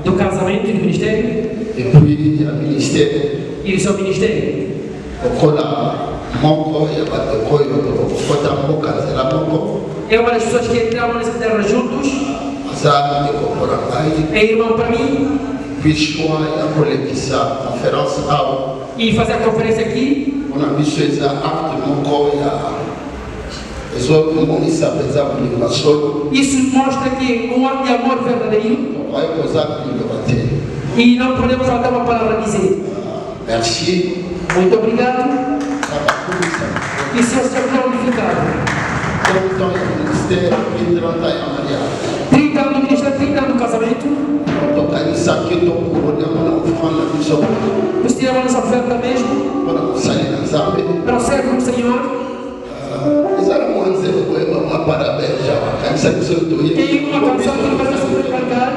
Do casamento e do ministério. Et puis il y a le ministère. E o seu ministério. É uma das pessoas que entravam nessa terra juntos. É irmão para mim. E fazer a conferência aqui. Isso mostra que um ato de amor verdadeiro. E não podemos faltar uma palavra a dizer. Merci. Muito obrigado. Que Deus seja glorificado. 30 anos no ministério, 30 anos no casamento. Nós tiramos nossa oferta mesmo. Para o servo do Senhor. Tem uma canção que vai se preparar.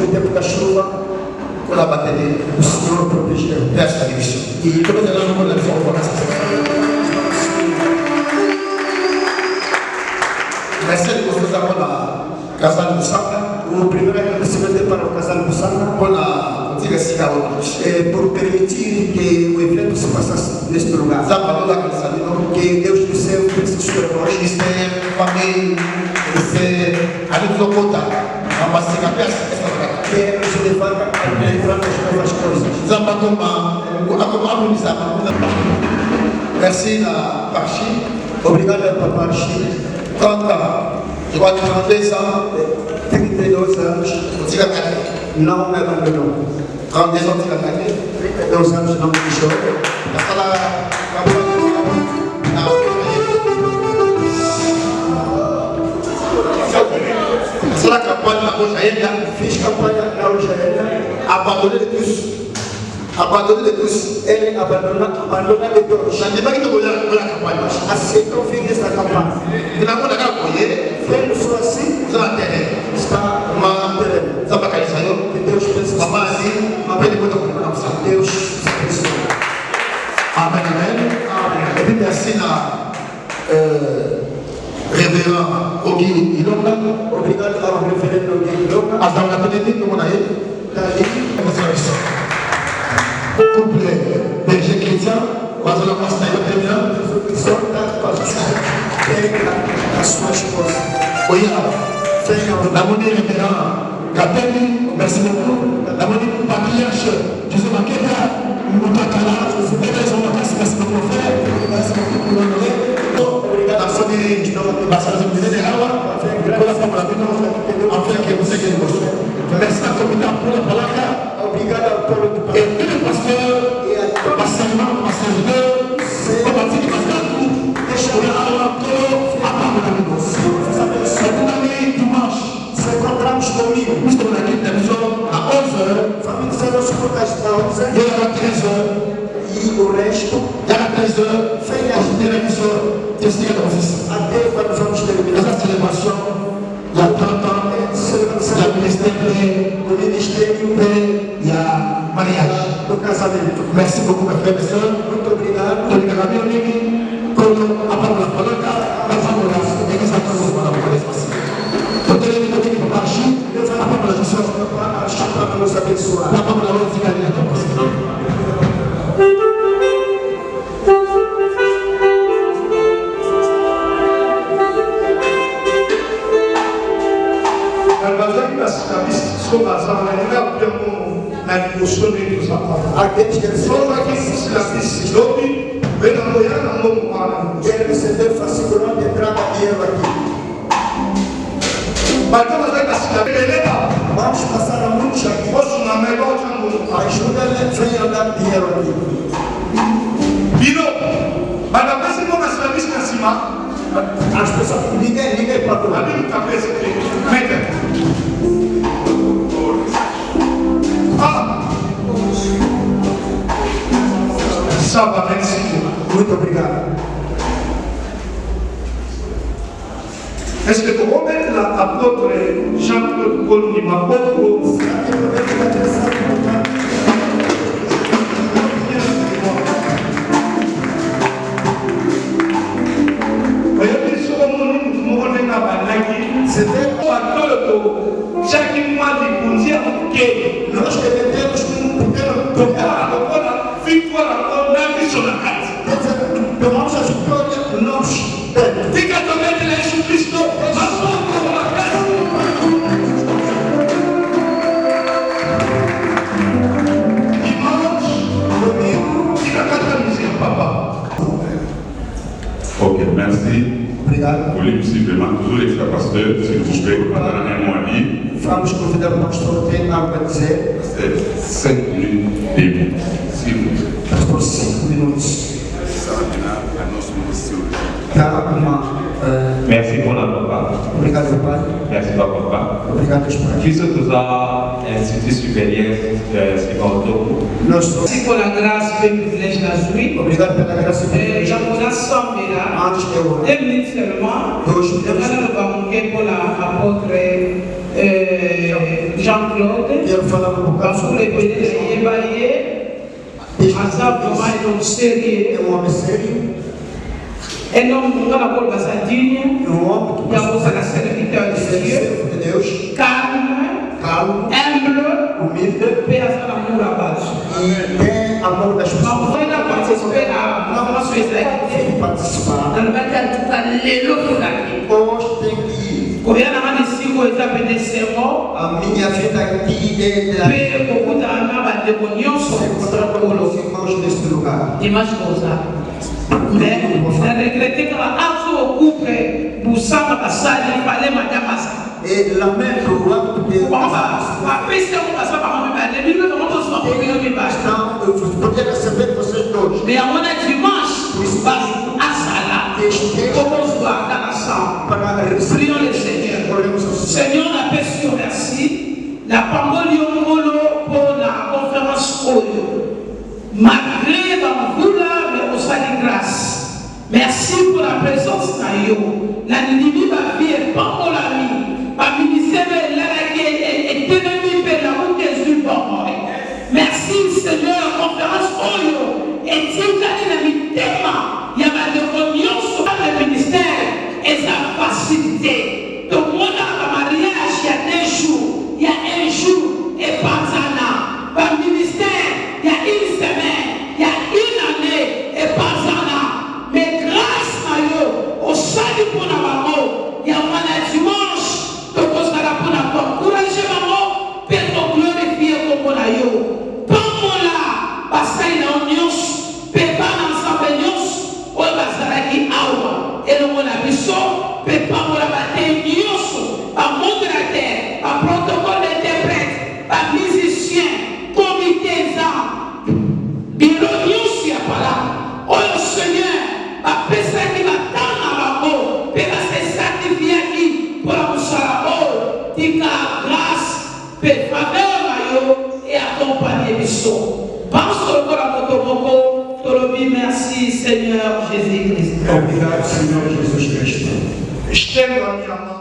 souhaitez pour la chuva, pour la bataille, le Seigneur protège la direction. Et comme nous allons la faire, merci de vous faire la Casal Moussaka. O primeiro agradecimento para o Casal Moussaka por permitir que o evento se passasse neste lugar. Que Deus do céu pense sobre nós. Que nos levar a lembrar das novas coisas. Merci na Parchi. Obrigado para Parchi. Eu acho que 32 ans, 32 anos, não me abandonou. 32 anos não me deixou. Fiz campanha na Rojaena, abandonné tous. Ele abandona de todos. Aceitou o fim desta campanha. Vendo só assim, está uma que Deus pensa Deus pensa. Amen, amen. Et puis merci à révérend Ogi Ilonga. Obrigado ao reverendo Ogi Ilonga. À dans la télé, comme on a dit. Couple berger chrétien, quase la constat très bien. A sua esposa. La monnaie révérend Kapeli, merci beaucoup. La monnaie patriarche Joseph Makeda, Moutakala, merci beaucoup frère, merci beaucoup pour l'honorer. La famille qui nous passe à la de Hawa, pour la femme la vie, enfin que vous ayez une merci à la communauté pour la palaka, et tous les pasteurs, passalement, passager, c'est parti du pasteur, pour la Hawa, à part de la vie. C'est une année dimanche. Encontramos domingo. Estou na quinta televisão a 11h. Família Senhor se portais para 11h. E era 13h. E o resto. Era 13h. Foi a televisão. Testiga da ofícia. Até quando vamos terminar. Essa celebração. E a tanta. E a ministério. O ministério. E a mariagem. Do casamento. Merci beaucoup, mes frères et sœurs. Muito obrigado. Tô ligado a minha amiga. Quando a palavra coloca, a palavra é que essa palavra não pode ser. Eu tenho que ter que partir, a palavra de Deus para nos abençoar. A palavra vai ficar ali na você. Aqueles que são aqui, vem apoiar na mão, quer receber fascículo de entrada dinheiro aqui. Vamos passar a muitos aqui. Ajuda-me, venha dar dinheiro aqui. As pessoas, ninguém para lá. Muito obrigado. Est-ce que tu peux mettre l'apôtre Jean-Claude Paul Nimapo? C'était chaque mois de Bundia, nós devemos um pequeno victoire na mission da casa. Tomamos a vitória, nós fica também de Jesus Cristo, mas vamos na casa. Irmãos, domingo, fica catalise, papa. Ok, merci. Obrigado. Voulez possiblement toujours les frères pasteurs, s'il vous plaît, pendant un mois et demi. Vamos convidar o pastor, tem algo para dizer. 5 minutes début, s'il vous plaît. Pastor, 5 minutos. Merci pour la papa. Obrigado, Pai. Merci papa. Obrigado, Pai. Qui se trouve à l'Institut supérieur Simonto. Merci pour la grâce et le privilège d'aujourd'hui. Obrigado pela graça e privilégio. J'aimerais assembler là. Antes de eu 2 minutes seulement. Je vais pour l'apôtre Jean-Claude, parce que les pédés un homme sérieux, un homme qui a la bolsa digne, qui a la serviteur de Dieu, calme, humble, paix à l'amour à base. On a participé à la formation exécutée dans le cadre de l'éloquence. Quand il y a un signe qui est appelé serment, il y a beaucoup d'amants dimanche comme ça. Mais on a regretté que la couple pour ça, il fallait madame. Et la même loi mais à mon dimanche, à Sala, commence dans la salle. Prions le Seigneur. Seigneur, la paix sur merci. La parole pour la conférence malgré la douleur, mais aussi la grâce. Merci pour la présence de Dieu. La limite va vie pas pour la vie. Ma ministère est ennemi de la route des humains. Merci Seigneur, conférence Oyo. Et si vous avez un thème, il y a des réunions sur le ministère et sa facilité. Donc, on a un mariage, il y a 2 jours, il y a 1 jour, et pas un an. Par ministère, il y a 1 semaine, il y a 1 année, et pas un an. Mais grâce à eux, au salut pour la maman, il y a un dimanche. Donc, on sera pour la encourager maman, pour glorifier comme on a eu. Pas moi là, parce qu'il y a un nios, pas ensemble nios, on va s'arrêter à et le monde a vu ça, pas moi la bataille nios, à monde de la terre, à protocole d'interprète, à musicien, comité ça, bureau nios, il n'y a pas là. Oh le Seigneur, à personne qui va dans la mort, peut se sacrifier qui pour la moussara, qui a grâce, peut faveur et accompagner les sons. Pense au corps à votre moko, Tolobi, merci Seigneur Jésus-Christ. Obrigado, Senhor Jesus Cristo. Estenda a minha mão.